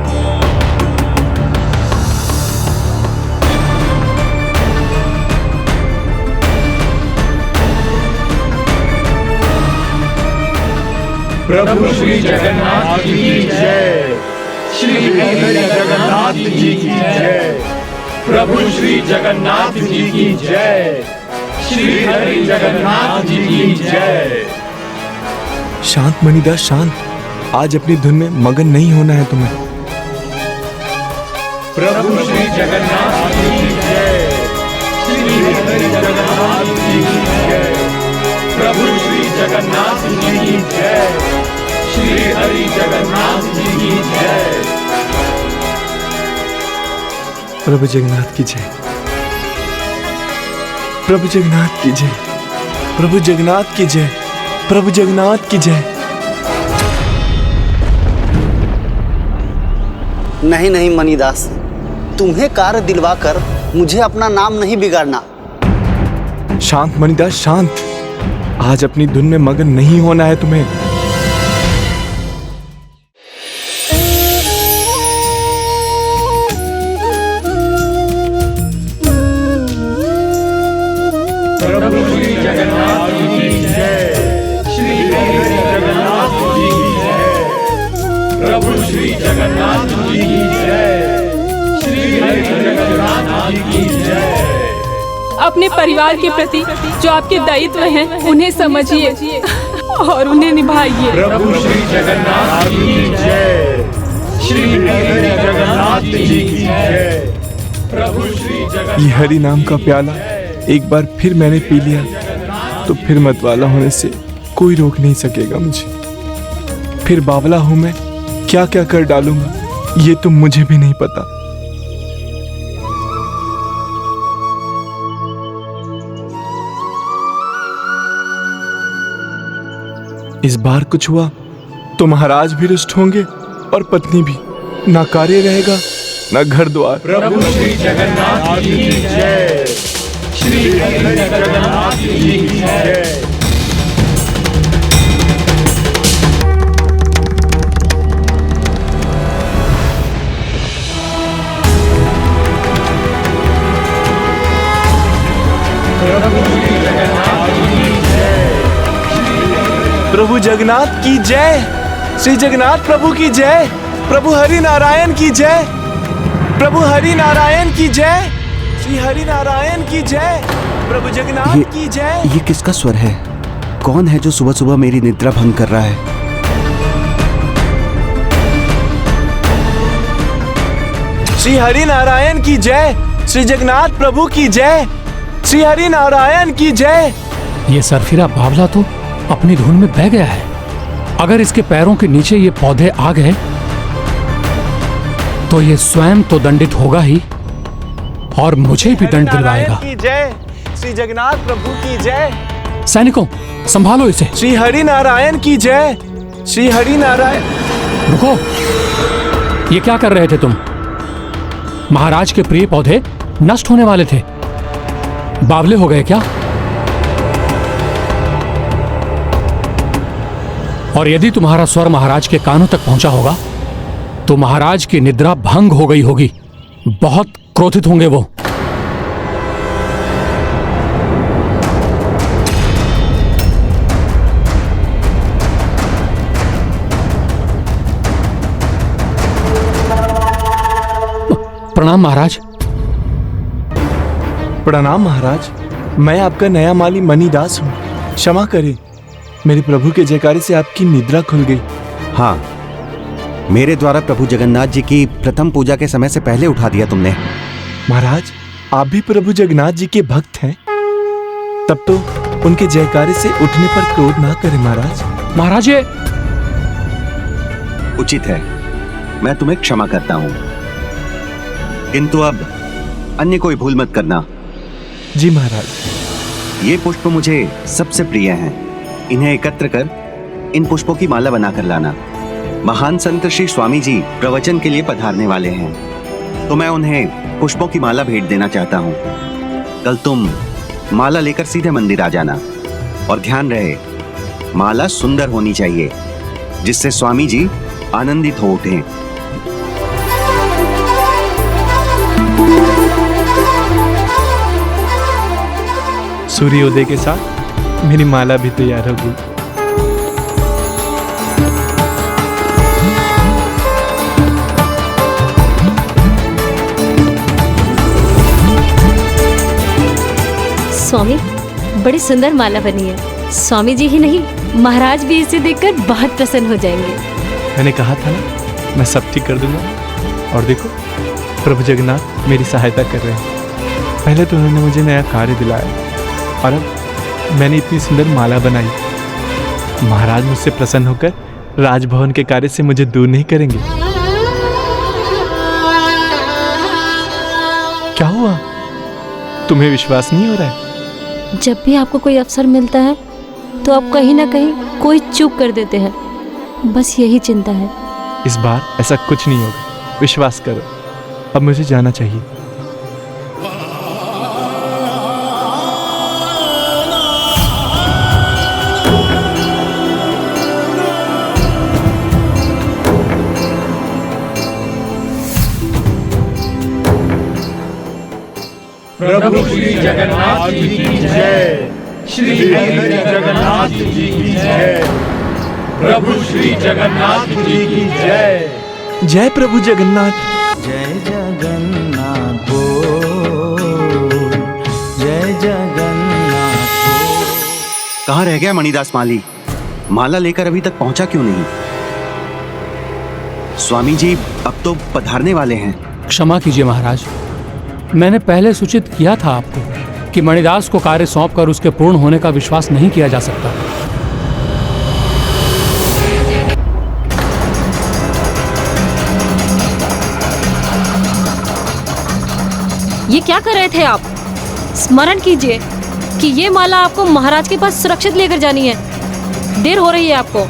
प्रभु श्री जगन्नाथ जी की जय। श्री हरि जगन्नाथ जी की जय। प्रभु श्री जगन्नाथ जी की जय। श्री हरि जगन्नाथ जी की जय। शांत मणिदास, शांत। आज अपनी धुन में मगन नहीं होना है तुम्हें। प्रभु श्री जगन्नाथ जी की जय। श्री हरि जगन्नाथ जी की जय। प्रभु श्री जगन्नाथ जी की जय। श्री हरि जगन्नाथ जी की जय। प्रभु जगन्नाथ की जय। प्रभु जगन्नाथ की जय। प्रभु जगन्नाथ की जय। प्रभु जगन्नाथ की जय। नहीं नहीं मणिदास, तुम्हें कार्य दिलवाकर मुझे अपना नाम नहीं बिगाड़ना। शांत मणिदास, शांत। आज अपनी धुन में मगन नहीं होना है तुम्हें। प्रभु श्री जगन्नाथ जी की जय। श्री हरि जगन्नाथ जी की जय। प्रभु श्री जगन्नाथ जी की जय। श्री हरि जगन्नाथ जी की जय। अपने परिवार के प्रति जो आपके दायित्व हैं, उन्हें समझिए और उन्हें निभाइए। प्रभु श्री जगन्नाथ जी की जय। श्री हरि जगन्नाथ जी की जय। प्रभु श्री जगन्नाथ। ये हरि नाम का प्याला एक बार फिर मैंने पी लिया तो फिर मतवाला होने से कोई रोक नहीं सकेगा मुझे। फिर बावला हूं मैं, क्या क्या कर डालूंगा ये तो मुझे भी नहीं पता। इस बार कुछ हुआ तो महाराज भी रुष्ट होंगे और पत्नी भी। ना कार्य रहेगा ना घर द्वार। प्रभु श्री जगन्नाथ जी की जय। श्री हरि जगन्नाथ जी की जय। प्रभु जगन्नाथ की जय। श्री जगन्नाथ प्रभु की जय। प्रभु हरि नारायण की जय। प्रभु हरि नारायण की जय। श्री हरि नारायण की जय। प्रभु जगन्नाथ की जय। ये किसका स्वर है? कौन है जो सुबह सुबह मेरी निद्रा भंग कर रहा है? श्री हरि नारायण की जय। श्री जगन्नाथ प्रभु की जय। श्री हरि नारायण की जय। ये सरफिरा बावला तो अपनी धुन में बह गया है। अगर इसके पैरों के नीचे ये पौधे आ गए तो ये स्वयं तो दंडित होगा ही और मुझे भी दंड दिलवाएगा। की जय। श्री जगन्नाथ प्रभु की जय। सैनिकों, संभालो इसे। श्री हरि नारायण की जय। श्री हरि नारायण। रुको, ये क्या कर रहे थे तुम? महाराज के प्रिय पौधे नष्ट होने वाले थे। बावले हो गए क्या? और यदि तुम्हारा स्वर महाराज के कानों तक पहुंचा होगा तो महाराज की निद्रा भंग हो गई होगी। बहुत क्रोधित होंगे वो। प्रणाम महाराज। प्रणाम महाराज। मैं आपका नया माली मणिदास हूँ। क्षमा करें, मेरे प्रभु के जयकारे से आपकी निद्रा खुल गई। हाँ, मेरे द्वारा प्रभु जगन्नाथ जी की प्रथम पूजा के समय से पहले उठा दिया तुमने। महाराज, आप भी प्रभु जगन्नाथ जी के भक्त हैं, तब तो उनके जयकारे से उठने पर क्रोध ना करें महाराज। महाराज, ये उचित है, मैं तुम्हें क्षमा करता हूं, किंतु अब अन्य कोई भूल मत करना। जी महाराज। ये पुष्प मुझे सबसे प्रिय हैं। इन्हें एकत्र कर इन पुष्पों की माला बनाकर लाना। महान संत श्री स्वामी जी प्रवचन के लिए पधारने वाले हैं, तो मैं उन्हें पुष्पों की माला भेंट देना चाहता हूँ। कल तुम माला लेकर सीधे मंदिर आ जाना, और ध्यान रहे माला सुंदर होनी चाहिए, जिससे स्वामी जी आनंदित हो उठें। सूर्योदय के साथ मेरी माला भी तैयार होगी। स्वामी, बड़ी सुंदर माला बनी है। स्वामी जी ही नहीं, महाराज भी इसे देखकर बहुत प्रसन्न हो जाएंगे। मैंने कहा था ना, मैं सब ठीक कर दूंगा। और देखो, प्रभु जगन्नाथ मेरी सहायता कर रहे हैं। पहले तो उन्होंने मुझे नया कार्य दिलाया, और अब मैंने इतनी सुंदर माला बनाई। महाराज मुझसे प्रसन्न होकर राजभवन के कार्य से मुझे दूर नहीं करेंगे। क्या हुआ? तुम्हें विश्वास नहीं हो रहा है? जब भी आपको कोई अवसर मिलता है तो आप कहीं ना कहीं कोई चूक कर देते हैं। बस यही चिंता है। इस बार ऐसा कुछ नहीं होगा, विश्वास करो। अब मुझे जाना चाहिए। प्रभु श्री जगन्नाथ जी की जय। श्री हरि जगन्नाथ जी की जय। प्रभु श्री जगन्नाथ जी की जय। जय प्रभु जगन्नाथ। जय जगन्नाथ बोल, जय जगन्नाथ बोल। कहाँ रह गया मणिदास माली? माला लेकर अभी तक पहुंचा क्यों नहीं? स्वामी जी अब तो पधारने वाले हैं। क्षमा कीजिए महाराज, मैंने पहले सूचित किया था आपको कि मणिदास को कार्य सौंपकर उसके पूर्ण होने का विश्वास नहीं किया जा सकता। ये क्या कर रहे थे आप? स्मरण कीजिए कि ये माला आपको महाराज के पास सुरक्षित लेकर जानी है। देर हो रही है आपको।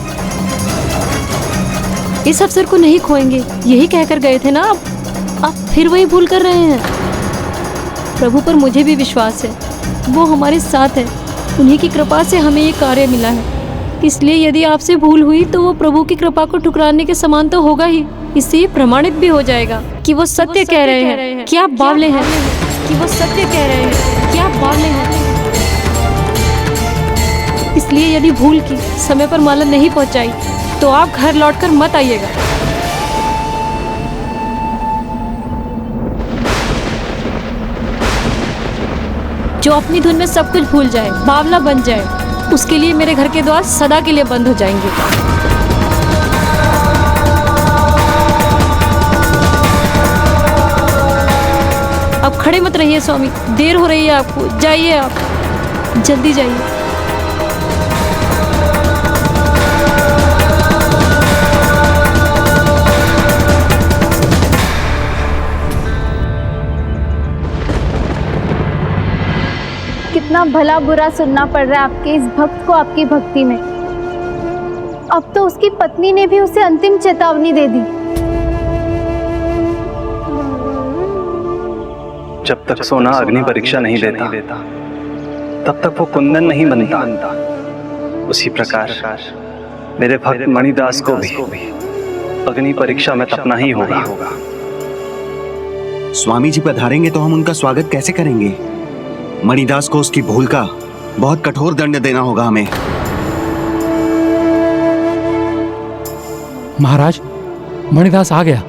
इस अवसर को नहीं खोएंगे, यही कहकर गए थे ना आप फिर वही भूल कर रहे हैं। प्रभु पर मुझे भी विश्वास है, वो हमारे साथ है। उन्हीं की कृपा से हमें ये कार्य मिला है। इसलिए यदि आपसे भूल हुई तो वो प्रभु की कृपा को ठुकराने के समान तो होगा ही। इससे ये प्रमाणित भी हो जाएगा कि वो सत्य कह रहे हैं कि आप बावले हैं, कि वो सत्य कह रहे हैं कि आप बावले हैं। इसलिए यदि भूल की समय पर माला नहीं पहुंचाई तो आप घर लौटकर मत आइएगा। जो अपनी धुन में सब कुछ भूल जाए, बावला बन जाए, उसके लिए मेरे घर के द्वार सदा के लिए बंद हो जाएंगे। अब खड़े मत रहिए स्वामी, देर हो रही है आपको, जाइए आप, जल्दी जाइए। कितना भला बुरा सुनना पड़ रहा है आपके इस भक्त को आपकी भक्ति में। अब तो उसकी पत्नी ने भी उसे अंतिम चेतावनी दे दी। जब तक सोना अग्नि परीक्षा नहीं देता तब तक वो कुंदन नहीं बनता। उसी प्रकार मेरे भक्त मणिदास को भी अग्नि परीक्षा में तपना ही होगा। स्वामी जी पधारेंगे तो हम उनका स्वागत कैसे करेंगे? मणिदास को उसकी भूल का बहुत कठोर दंड देना होगा हमें। महाराज, मणिदास आ गया।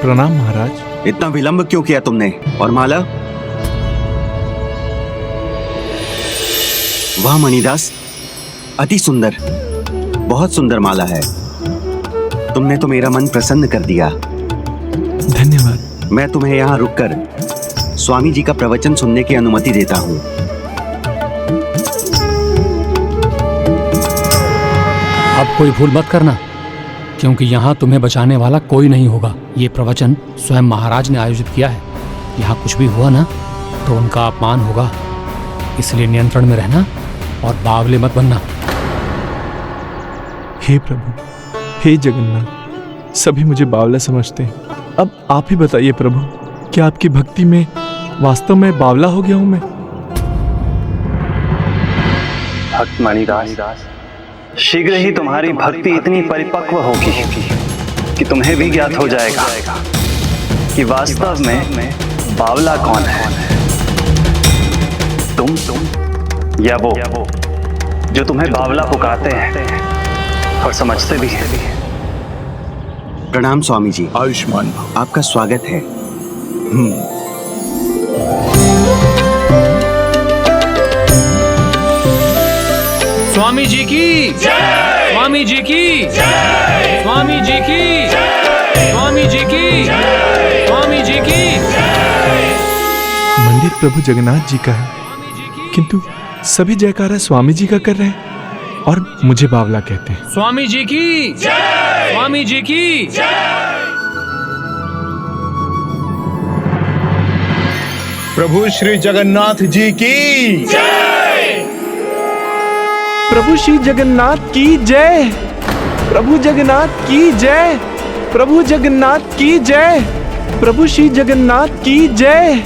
प्रणाम महाराज। इतना विलंब क्यों किया तुमने? और माला? वाह मणिदास, अति सुंदर, बहुत सुंदर माला है। तुमने तो मेरा मन प्रसन्न कर दिया। धन्यवाद। मैं तुम्हें यहाँ रुककर स्वामी जी का प्रवचन सुनने की अनुमति देता हूँ। अब कोई भूल मत करना, क्योंकि यहाँ तुम्हें बचाने वाला कोई नहीं होगा। ये प्रवचन स्वयं महाराज ने आयोजित किया है। यहाँ कुछ भी हुआ ना तो उनका अपमान होगा, इसलिए नियंत्रण में रहना और बावले मत बनना। हे प्रभु, हे जगन्नाथ, सभी मुझे बावला समझते हैं। अब आप ही बताइए प्रभु, क्या आपकी भक्ति में वास्तव में बावला हो गया हूं मैं? भक्त मणिदास, शीघ्र ही तुम्हारी भक्ति इतनी परिपक्व होगी कि तुम्हें भी ज्ञात हो जाएगा कि वास्तव में बावला कौन है, तुम या वो जो तुम्हें बावला पुकारते हैं और समझते भी हैं। प्रणाम स्वामी जी। आयुष्मान, आपका स्वागत है। स्वामी जी की जय, स्वामी जी की जय, स्वामी जी की जय, स्वामी जी की जय, स्वामी जी की जय। मंदिर प्रभु जगन्नाथ जी का है, किंतु सभी जयकारा स्वामी जी का कर रहे हैं और मुझे बावला कहते हैं। स्वामी जी की जय, स्वामी जी की जय। प्रभु श्री जगन्नाथ जी की जय। प्रभु श्री जगन्नाथ की जय। प्रभु जगन्नाथ की जय। प्रभु जगन्नाथ की जय। प्रभु श्री जगन्नाथ की जय।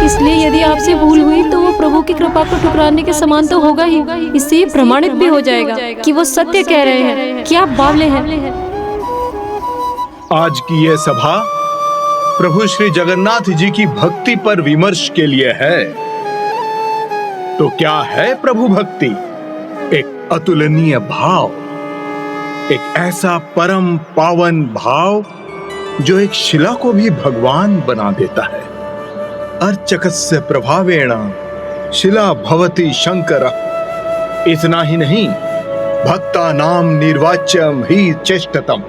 इसलिए यदि आपसे भूल हुई तो वो प्रभु की कृपा को ठुकराने के समान तो होगा ही। इससे ये प्रमाणित भी हो जाएगा कि वो सत्य कह रहे हैं कि आप बावले हैं। आज की यह सभा प्रभु श्री जगन्नाथ जी की भक्ति पर विमर्श के लिए है। तो क्या है प्रभु भक्ति? एक अतुलनीय भाव, एक ऐसा परम पावन भाव जो एक शिला को भी भगवान बना देता है। अर्चकस्य प्रभावेण शिला भवति शंकर। इतना ही नहीं, भक्ता नाम निर्वाच्यम ही चेष्टतम,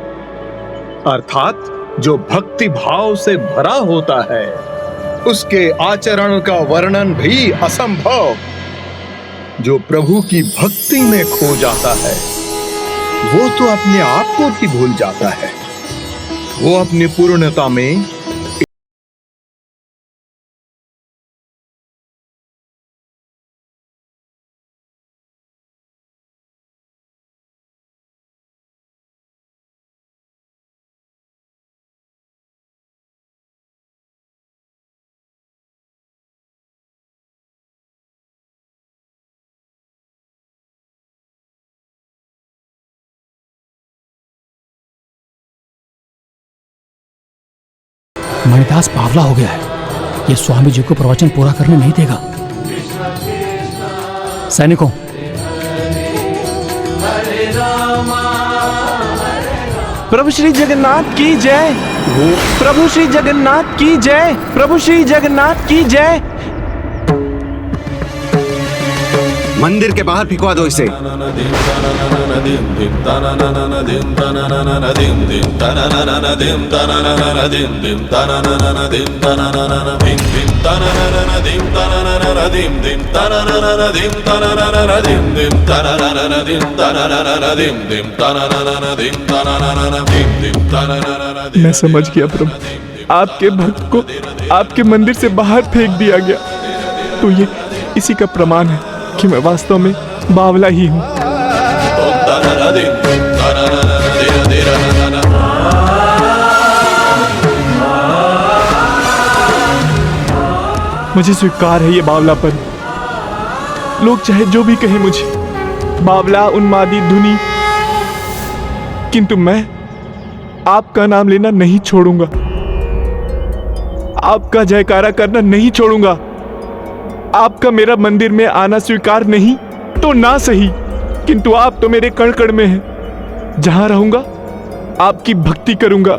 अर्थात जो भक्ति भाव से भरा होता है उसके आचरण का वर्णन भी असंभव। जो प्रभु की भक्ति में खो जाता है वो तो अपने आप को भी भूल जाता है। वो अपनी पूर्णता में मणिदास बावला हो गया है। ये स्वामी जी को प्रवचन पूरा करने नहीं देगा। सैनिकों, प्रभु श्री जगन्नाथ की जय। प्रभु श्री जगन्नाथ की जय। प्रभु श्री जगन्नाथ की जय। मंदिर के बाहर फिकवा दो इसे। मैं समझ गया प्रभु, आपके भक्त को आपके मंदिर से बाहर फेंक दिया गया, तो ये इसी का प्रमाण है कि मैं वास्तव में बावला ही हूँ। मुझे स्वीकार है ये बावलापन। लोग चाहे जो भी कहें मुझे, बावला, उन्मादी, धुनी, किंतु मैं आपका नाम लेना नहीं छोड़ूंगा। आपका जयकारा करना नहीं छोड़ूंगा। आपका मेरा मंदिर में आना स्वीकार नहीं तो ना सही, किंतु आप तो मेरे कण कण में हैं। जहां रहूंगा आपकी भक्ति करूंगा।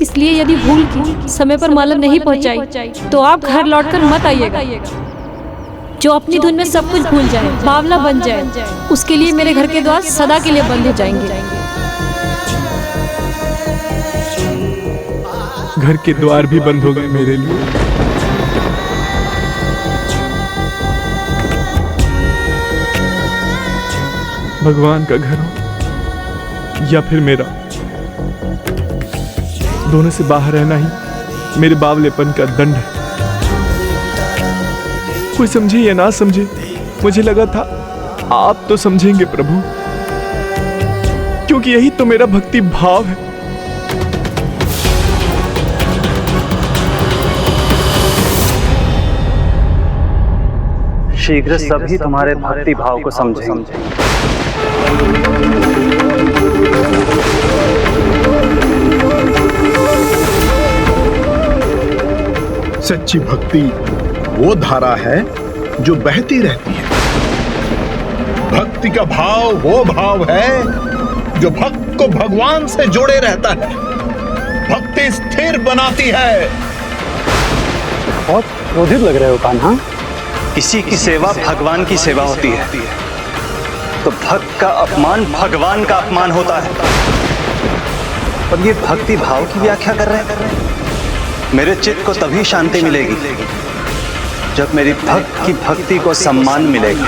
इसलिए यदि भूल की समय पर माला नहीं पहुंचाई तो आप घर लौटकर मत आइएगा। जो अपनी धुन में सब कुछ भूल जाए, बावला बन जाए, उसके लिए मेरे घर के द्वार सदा के लिए बंद हो जाएंगे। घर के द्वार भी बंद हो गए मेरे लिए। भगवान का घर हो या फिर मेरा, दोनों से बाहर रहना ही मेरे बावलेपन का दंड है। कोई समझे या ना समझे, मुझे लगा था आप तो समझेंगे प्रभु, क्योंकि यही तो मेरा भक्ति भाव है। शीघ्र सभी तुम्हारे भक्ति भाव को समझेंगे। सच्ची भक्ति वो धारा है जो बहती रहती है। भक्ति का भाव वो भाव है जो भक्त को भगवान से जोड़े रहता है। भक्ति स्थिर बनाती है। बहुत क्रोधित लग रहे हो कान्हा। किसी की सेवा भगवान की सेवा होती है, तो भक्त का अपमान भगवान का अपमान होता है। और ये भक्ति भाव की व्याख्या कर रहे हैं। मेरे चित्त को तभी शांति मिलेगी जब मेरी भक्त की भक्ति को सम्मान मिलेगा।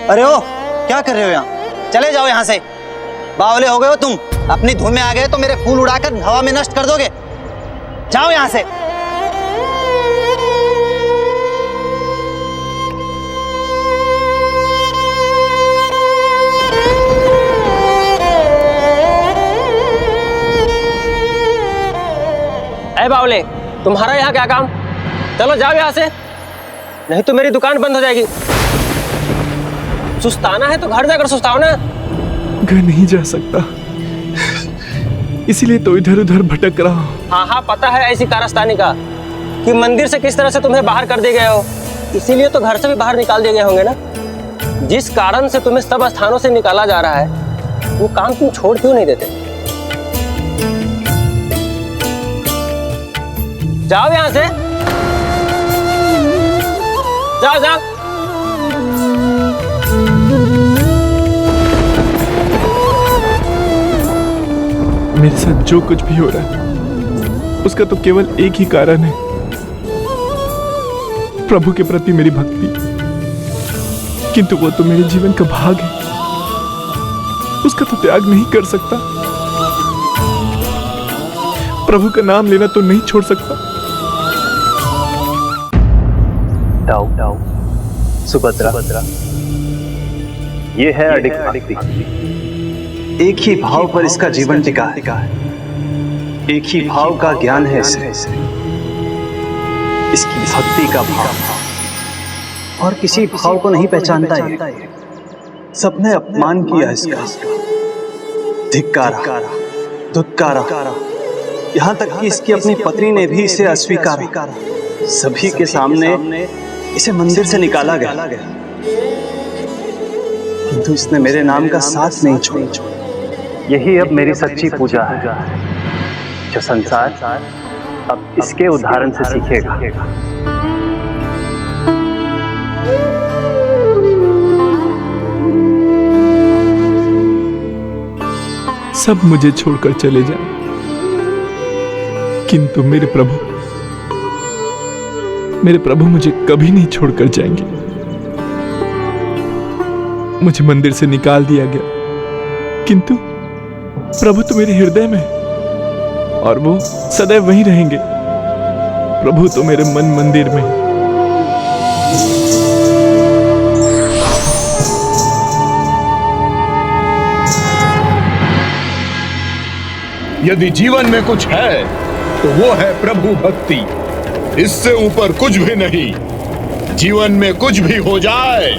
अरे ओ, क्या कर रहे हो यहाँ? चले जाओ यहाँ से। बावले हो गए हो तुम। अपनी धुन में आ गए तो मेरे फूल उड़ाकर हवा में नष्ट कर दोगे। जाओ यहाँ से। ए बावले, तुम्हारा यहाँ क्या काम? चलो जाओ यहाँ से, नहीं तो मेरी दुकान बंद हो जाएगी। सुस्ताना है तो घर जाकर सुस्ताओ ना। घर नहीं जा सकता, इसीलिए तो इधर उधर भटक रहा हूँ। हाँ हाँ, पता है ऐसी कारस्तानी का कि मंदिर से किस तरह से तुम्हें बाहर कर दिए गए हो, इसीलिए तो घर से भी बाहर निकाल दिए गए होंगे ना। जिस कारण से तुम्हें सब स्थानों से निकाला जा रहा है, वो काम तुम छोड़ क्यों नहीं देते? जाओ यहाँ से, जाओ जाओ। मेरे साथ जो कुछ भी हो रहा है उसका तो केवल एक ही कारण है, प्रभु के प्रति मेरी भक्ति। किंतु वो तो मेरे जीवन का भाग है, उसका तो त्याग नहीं कर सकता। प्रभु का नाम लेना तो नहीं छोड़ सकता। दाऊ, सुभद्रा, ये है अडिग भक्ति। एक ही भाव पर इसका जीवन टिका है। एक ही भाव का ज्ञान है इसे, इसकी भक्ति का भाव। और किसी भाव को नहीं पहचानता ये। सबने अपमान किया इसका, धिक्कारा, धुतकारा, यहाँ तक कि इसकी अपनी पत्नी ने भी इसे अस्वीकारा। सभी के सामने इसे मंदिर से निकाला गया, किंतु इसने मेरे नाम का साथ नहीं छोड़ा। यही अब मेरी सच्ची पूजा है, जो संसार अब इसके उदाहरण से सीखेगा। सब मुझे छोड़कर चले जाएं, किंतु मेरे प्रभु मुझे कभी नहीं छोड़कर जाएंगे। मुझे मंदिर से निकाल दिया गया, किंतु प्रभु तो मेरे हृदय में है और वो सदैव वहीं रहेंगे। प्रभु तो मेरे मन मंदिर में है। यदि जीवन में कुछ है तो वो है प्रभु भक्ति, इससे ऊपर कुछ भी नहीं। जीवन में कुछ भी हो जाए,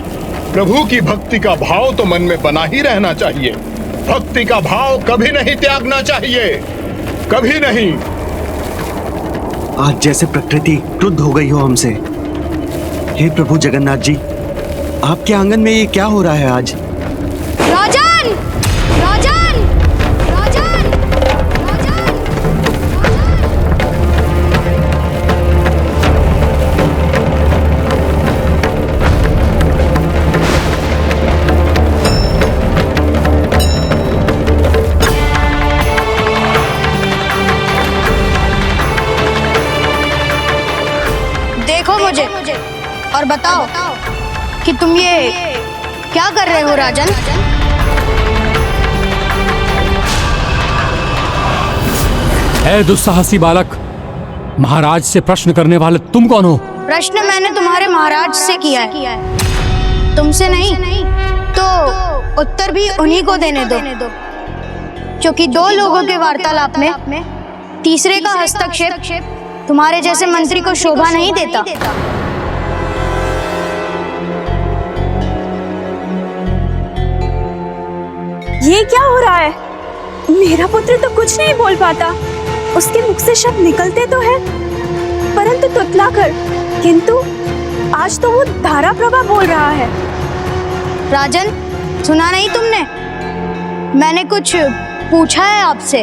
प्रभु की भक्ति का भाव तो मन में बना ही रहना चाहिए। भक्ति का भाव कभी नहीं त्यागना चाहिए, कभी नहीं। आज जैसे प्रकृति क्रुद्ध हो गई हो हमसे। हे प्रभु जगन्नाथ जी, आपके आंगन में ये क्या हो रहा है आज? राजन! राजन! राजन! देखो मुझे और बताओ कि तुम ये क्या कर रहे हो राजन? ऐ दुस्साहसी बालक, महाराज से प्रश्न करने वाले तुम कौन हो? प्रश्न मैंने तुम्हारे महाराज से किया है, तुमसे नहीं। तो उत्तर भी उन्हीं को देने दो, क्योंकि दो लोगों के वार्तालाप में तीसरे का हस्तक्षेप तुम्हारे जैसे मंत्री को शोभा नहीं देता। ये क्या हो रहा है? मेरा पुत्र तो कुछ नहीं बोल पाता। उसके मुख से शब्द निकलते तो है, परंतु तुतलाकर। किंतु आज तो वो धारा प्रभा बोल रहा है। राजन, सुना नहीं तुमने? मैंने कुछ पूछा है आपसे।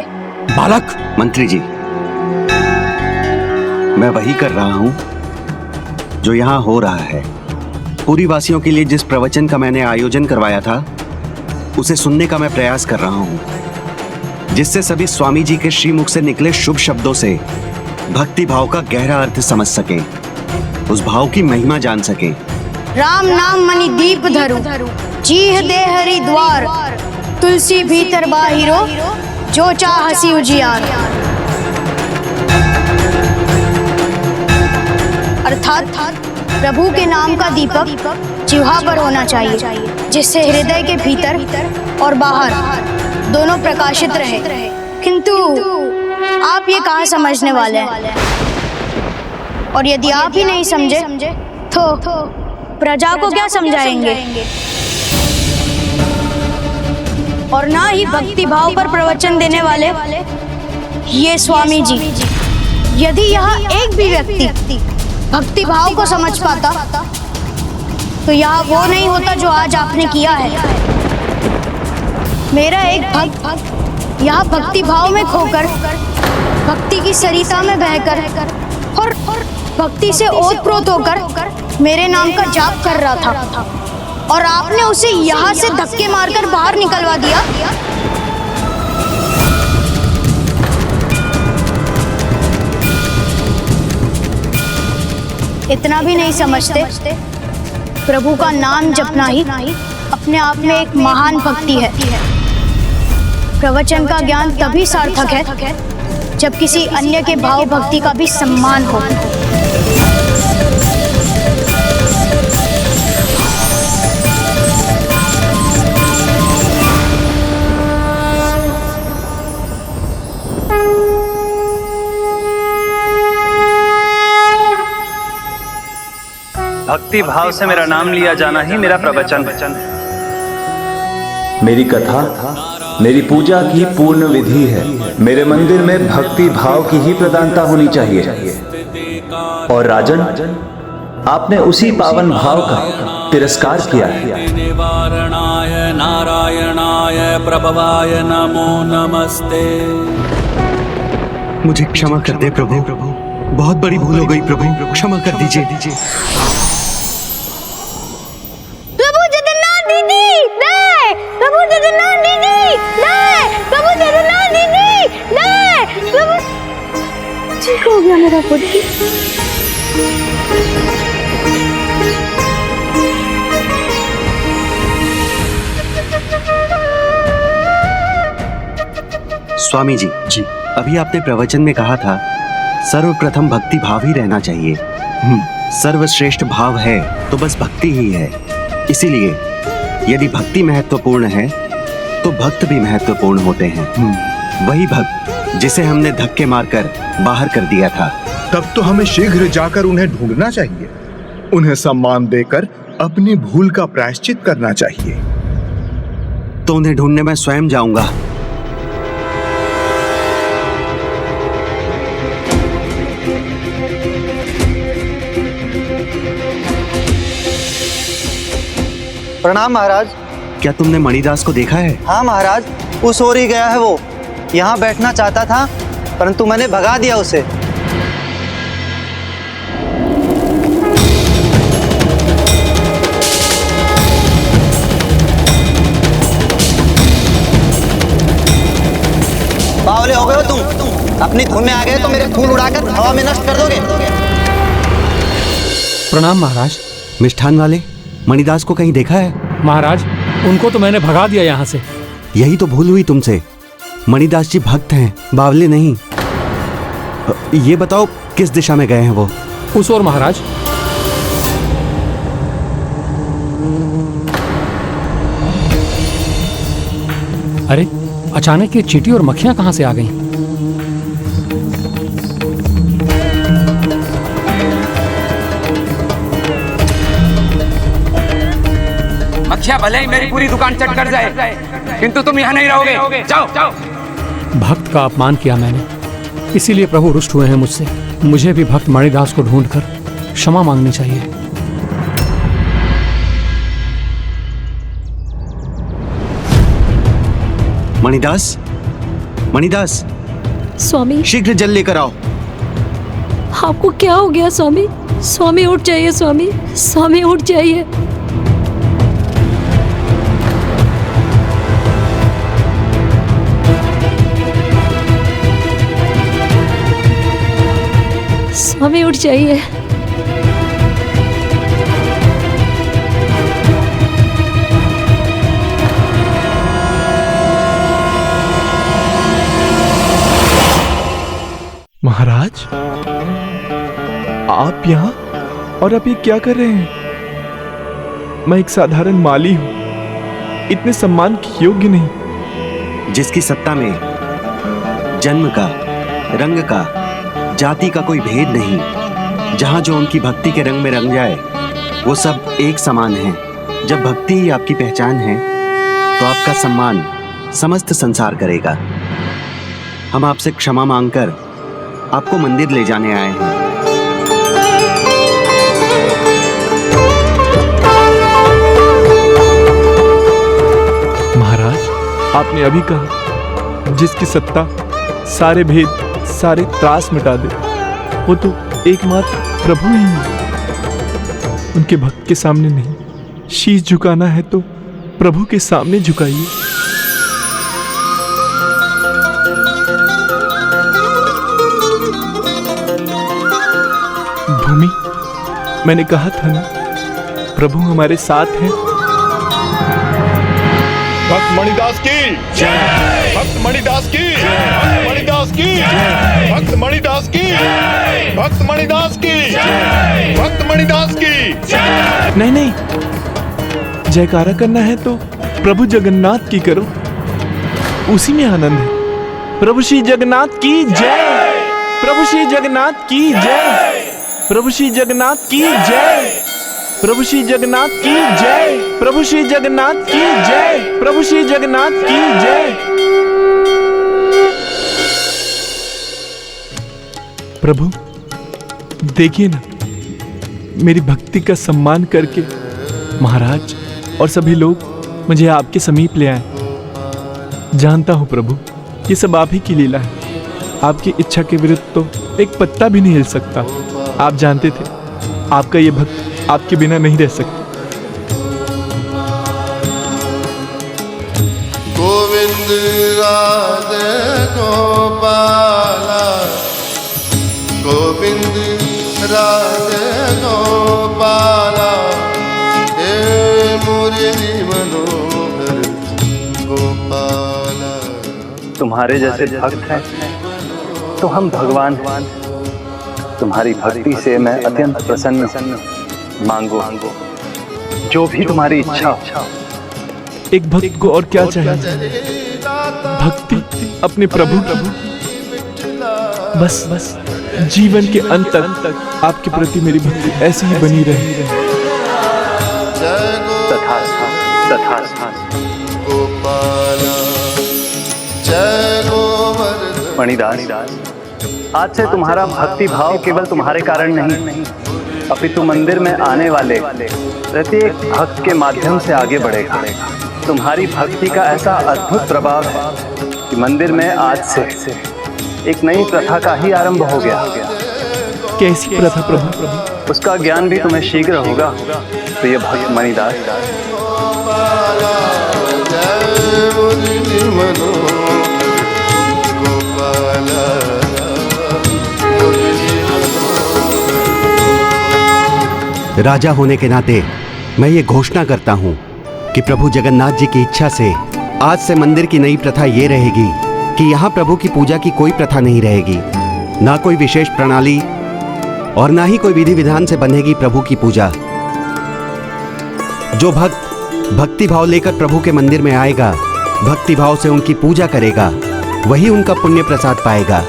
बालक! मंत्री जी, मैं वही कर रहा हूं जो यहां हो रहा है। पूरी वासियों के लिए जिस प्रवचन का मैंने आयोजन करवाया था, उसे सुनने का मैं प्रयास कर रहा हूं, जिससे सभी स्वामी जी के श्रीमुख से निकले शुभ शब्दों से भक्ति भाव का गहरा अर्थ समझ सके, उस भाव की महिमा जान सके। राम नाम मणि दीप धरु, चीह दे हरि द्वार, तुलसी भीतर बाहिरो, जो चाहसी उजियार। अर्थात प्रभु के नाम का दीपक जिह्वा पर होना चाहिए, जिससे हृदय के भीतर और बाहर दोनों प्रकाशित रहे। किंतु आप ये कहाँ समझने वाले हैं? और यदि आप ही नहीं समझे तो प्रजा को क्या समझाएंगे? और ना ही भक्ति भाव पर प्रवचन देने वाले ये स्वामी जी। यदि यहाँ एक भी व्यक्ति भक्ति भाव को समझ पाता तो यहाँ वो नहीं होता जो आज आपने किया है। मेरा एक भक्त यहाँ भक्ति भाव में खोकर, भक्ति की सरिता में बहकर और भक्ति से ओतप्रोत होकर मेरे नाम का जाप कर रहा था, और आपने उसे यहाँ से धक्के मारकर बाहर निकलवा दिया। इतना भी नहीं समझते? प्रभु का नाम जपना ही अपने आप में एक महान भक्ति है। प्रवचन का ज्ञान तभी सार्थक है जब किसी अन्य के भाव भक्ति का भी सम्मान हो। भक्त भक्ति भाव से मेरा नाम लिया जाना ही मेरा प्रवचन है। मेरी कथा मेरी पूजा की पूर्ण विधि है। मेरे मंदिर में भक्ति भाव की ही प्रधानता होनी चाहिए। और राजन, आपने उसी पावन भाव का तिरस्कार किया है। निवारणाय नारायणाय प्रभवाय नमो नमस्ते। मुझे क्षमा कर दे प्रभु, बहुत बड़ी भूल हो गई प्रभु, क्षमा कर दीजिए। प्रभु जगन्नाथ दीदी नहीं, प्रभु जगन्नाथ दीदी नहीं, प्रभु जगन्नाथ दीदी नहीं, प्रभु। ठीक हो गया मेरा पुत्र। स्वामी जी, अभी आपने प्रवचन में कहा था सर्वप्रथम भक्ति भाव ही रहना चाहिए। सर्वश्रेष्ठ भाव है तो बस भक्ति ही है। इसीलिए यदि भक्ति महत्वपूर्ण है तो भक्त भी महत्वपूर्ण होते हैं। वही भक्त जिसे हमने धक्के मारकर बाहर कर दिया था। तब तो हमें शीघ्र जाकर उन्हें ढूंढना चाहिए, उन्हें सम्मान देकर अपनी भूल का प्रायश्चित करना चाहिए। तो उन्हें ढूंढने मैं स्वयं जाऊंगा। प्रणाम महाराज। क्या तुमने मणिदास को देखा है? हाँ महाराज, उस ओर ही गया है वो। यहाँ बैठना चाहता था परंतु मैंने भगा दिया उसे। बावले हो गए हो तुम, अपनी धुन में आ गए तो मेरे फूल उड़ाकर हवा में नष्ट कर दोगे। प्रणाम महाराज। मिष्ठान वाले मणिदास को कहीं देखा है? महाराज, उनको तो मैंने भगा दिया यहाँ से। यही तो भूल हुई तुमसे। मणिदास जी भक्त हैं, बावले नहीं। ये बताओ किस दिशा में गए हैं वो? उस ओर महाराज। अरे अचानक ये चींटी और मक्खियां कहां से आ गईं? मक्खियां भले ही मेरी पूरी दुकान चट कर जाए, किंतु तुम यहाँ नहीं रहोगे। जाओ जाओ। भक्त का अपमान किया मैंने, इसीलिए प्रभु रुष्ट हुए हैं मुझसे। मुझे भी भक्त मणिदास को ढूंढकर क्षमा मांगनी चाहिए। मणिदास, मणिदास, स्वामी शीघ्र जल लेकर आओ। आपको क्या हो गया स्वामी? स्वामी उठ जाइए स्वामी, स्वामी उठ जाइए। स्वामी उठ जाइए। महाराज, आप यहाँ और आप ये क्या कर रहे हैं? मैं एक साधारण माली हूं, इतने सम्मान के योग्य नहीं। जिसकी सत्ता में जन्म का, रंग का, जाति का कोई भेद नहीं, जहां जो उनकी भक्ति के रंग में रंग जाए वो सब एक समान है। जब भक्ति ही आपकी पहचान है तो आपका सम्मान समस्त संसार करेगा। हम आपसे क्षमा मांगकर आपको मंदिर ले जाने आए हैं। महाराज, आपने अभी कहा जिसकी सत्ता सारे भेद, सारे त्रास मिटा दे, वो तो एकमात्र प्रभु ही है। उनके भक्त के सामने नहीं, शीश झुकाना है तो प्रभु के सामने झुकाइए। भूमि, मैंने कहा था ना, प्रभु हमारे साथ हैं। भक्त मणिदास की जय, भक्त मणिदास की जय, मणिदास की जय, भक्त मणिदास की जय, भक्त मणिदास की जय, भक्त मणिदास की जय। नहीं नहीं, जयकारा करना है तो प्रभु जगन्नाथ की करो, उसी में आनंद है। प्रभु श्री जगन्नाथ की जय, प्रभु श्री जगन्नाथ की जय, प्रभु श्री जगन्नाथ की जय। प्रभु श्री जगन्नाथ की जय, प्रभु श्री जगन्नाथ की जय, प्रभु श्री जगन्नाथ की जय। प्रभु देखिए ना, मेरी भक्ति का सम्मान करके महाराज और सभी लोग मुझे आपके समीप ले आए। जानता हूं प्रभु, ये सब आप ही की लीला है। आपकी इच्छा के विरुद्ध तो एक पत्ता भी नहीं हिल सकता। आप जानते थे आपका ये भक्त आपके बिना नहीं रह सकता। गोविंद राधे गोपाला, गोविंद राधे गोपाला, हे मुरली मनोहर गोपाला। तुम्हारे जैसे भक्त हैं तो हम भगवान हैं। तुम्हारी भक्ति से मैं अत्यंत प्रसन्न। मांगो जो भी तुम्हारी इच्छा हो। एक भक्त को और क्या चाहिए? भक्ति अपने प्रभु बस जीवन के अंत तक आपके प्रति मेरी भक्ति ऐसी ही बनी रहे। मणिदास, आज से तुम्हारा भक्ति भाव केवल तुम्हारे कारण नहीं, अपितु मंदिर में आने वाले प्रत्येक भक्त के माध्यम से आगे बढ़ेगा। तुम्हारी भक्ति का ऐसा अद्भुत प्रभाव है कि मंदिर में आज से एक नई प्रथा का ही आरंभ हो गया। कैसी प्रथा प्रभु? उसका ज्ञान भी तुम्हें शीघ्र होगा। तो ये भक्त मणिदास, राजा होने के नाते मैं ये घोषणा करता हूँ कि प्रभु जगन्नाथ जी की इच्छा से आज से मंदिर की नई प्रथा ये रहेगी कि यहाँ प्रभु की पूजा की कोई प्रथा नहीं रहेगी, ना कोई विशेष प्रणाली और ना ही कोई विधि विधान से बनेगी प्रभु की पूजा। जो भक्त भक्ति भाव लेकर प्रभु के मंदिर में आएगा, भक्ति भाव से उनकी पूजा करेगा, वही उनका पुण्य प्रसाद पाएगा।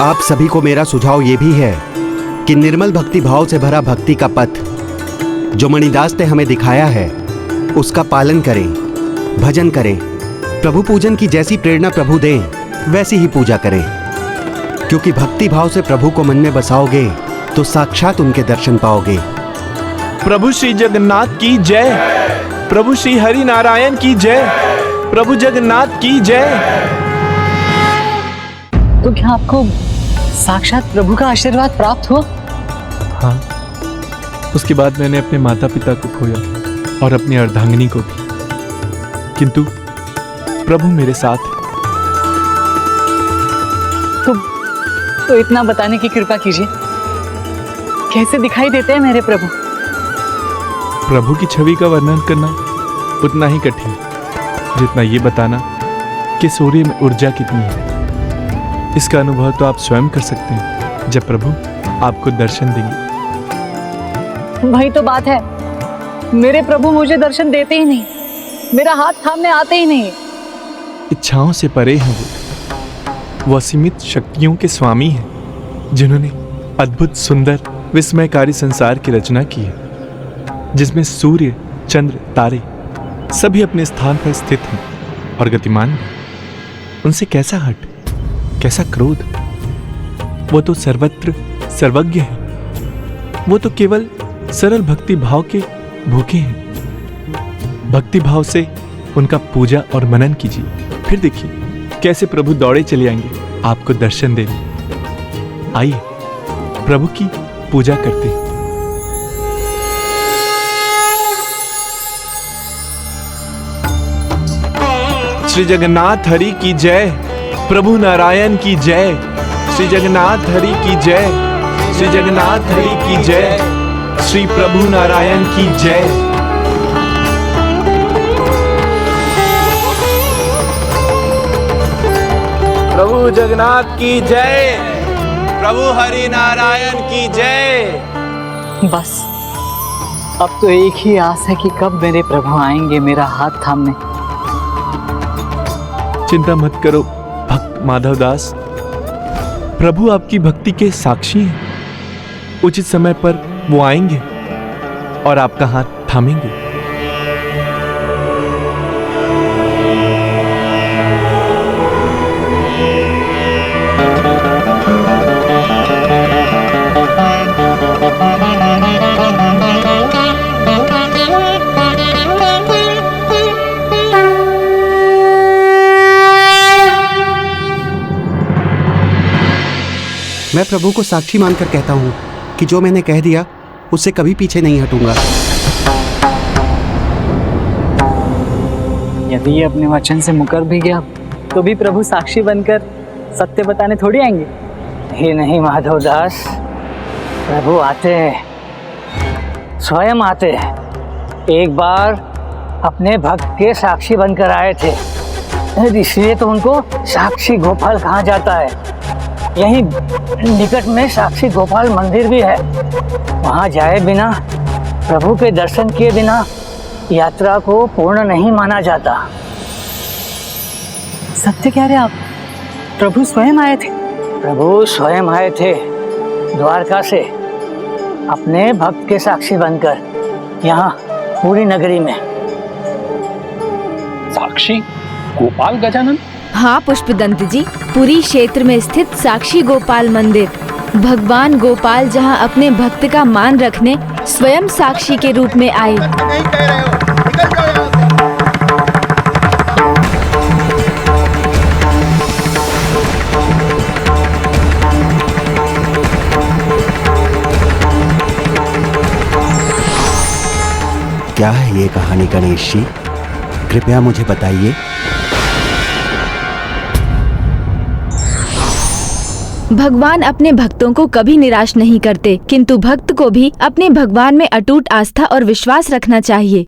आप सभी को मेरा सुझाव ये भी है कि निर्मल भक्ति भाव से भरा भक्ति का पथ जो मणिदास ने हमें दिखाया है उसका पालन करें, भजन करें, प्रभु पूजन की जैसी प्रेरणा प्रभु दें वैसी ही पूजा करें, क्योंकि भक्ति भाव से प्रभु को मन में बसाओगे तो साक्षात उनके दर्शन पाओगे। प्रभु श्री जगन्नाथ की जय, प्रभु श्री हरि नारायण की जय, प्रभु जगन्नाथ की जय। तो क्या आपको साक्षात प्रभु का आशीर्वाद प्राप्त हुआ? हाँ, उसके बाद मैंने अपने माता पिता को खोया और अपनी अर्धांगिनी को भी, किंतु प्रभु मेरे साथ है। तो इतना बताने की कृपा कीजिए, कैसे दिखाई देते हैं मेरे प्रभु? प्रभु की छवि का वर्णन करना उतना ही कठिन जितना ये बताना कि सूर्य में ऊर्जा कितनी है। इसका अनुभव तो आप स्वयं कर सकते हैं जब प्रभु आपको दर्शन देंगे। वही तो बात है, मेरे प्रभु मुझे दर्शन देते ही नहीं, मेरा हाथ थामने आते ही नहीं। इच्छाओं से परे हैं वो असीमित शक्तियों के स्वामी हैं, जिन्होंने अद्भुत सुंदर विस्मयकारी संसार की रचना की है, जिसमें सूर्य, चंद्र, तारे सभी अपने स्थान पर स्थित हैं और गतिमान हैं। उनसे कैसा हट, कैसा क्रोध? वो तो सर्वत्र सर्वज्ञ है। वो तो केवल सरल भक्ति भाव के भूखे हैं। भक्ति भाव से उनका पूजा और मनन कीजिए, फिर देखिए कैसे प्रभु दौड़े चले आएंगे आपको दर्शन देने। आइए प्रभु की पूजा करते हैं। श्री जगन्नाथ हरि की जय, प्रभु नारायण की जय, श्री जगन्नाथ हरि की जय, श्री जगन्नाथ हरि की जय, श्री प्रभु नारायण की जय। प्रभु जगन्नाथ की जय, प्रभु हरि नारायण की जय। बस अब तो एक ही आस है कि कब मेरे प्रभु आएंगे मेरा हाथ थामने। चिंता मत करो भक्त माधव दास, प्रभु आपकी भक्ति के साक्षी हैं। उचित समय पर वो आएंगे और आपका हाथ थामेंगे। मैं प्रभु को साक्षी मानकर कहता हूँ कि जो मैंने कह दिया उससे कभी पीछे नहीं हटूंगा। यदि ये अपने वचन से मुकर भी गया तो भी प्रभु साक्षी बनकर सत्य बताने थोड़ी आएंगे। ही नहीं माधवदास, प्रभु आते हैं, स्वयं आते हैं। एक बार अपने भक्त के साक्षी बनकर आए थे, इसलिए तो उनको साक्षी गोपाल कहा जाता है। यहीं निकट में साक्षी गोपाल मंदिर भी है। वहां जाए बिना, प्रभु के दर्शन किए बिना यात्रा को पूर्ण नहीं माना जाता। सत्य कह रहे आप? प्रभु स्वयं आए थे? प्रभु स्वयं आए थे द्वारका से, अपने भक्त के साक्षी बनकर यहाँ पूरी नगरी में। साक्षी गोपाल गजानन? हाँ पुष्पदंत जी, पुरी क्षेत्र में स्थित साक्षी गोपाल मंदिर। भगवान गोपाल जहाँ अपने भक्त का मान रखने स्वयं साक्षी के रूप में आए। क्या है ये कहानी गणेश जी? कृपया मुझे बताइए। भगवान अपने भक्तों को कभी निराश नहीं करते, किंतु भक्त को भी अपने भगवान में अटूट आस्था और विश्वास रखना चाहिए।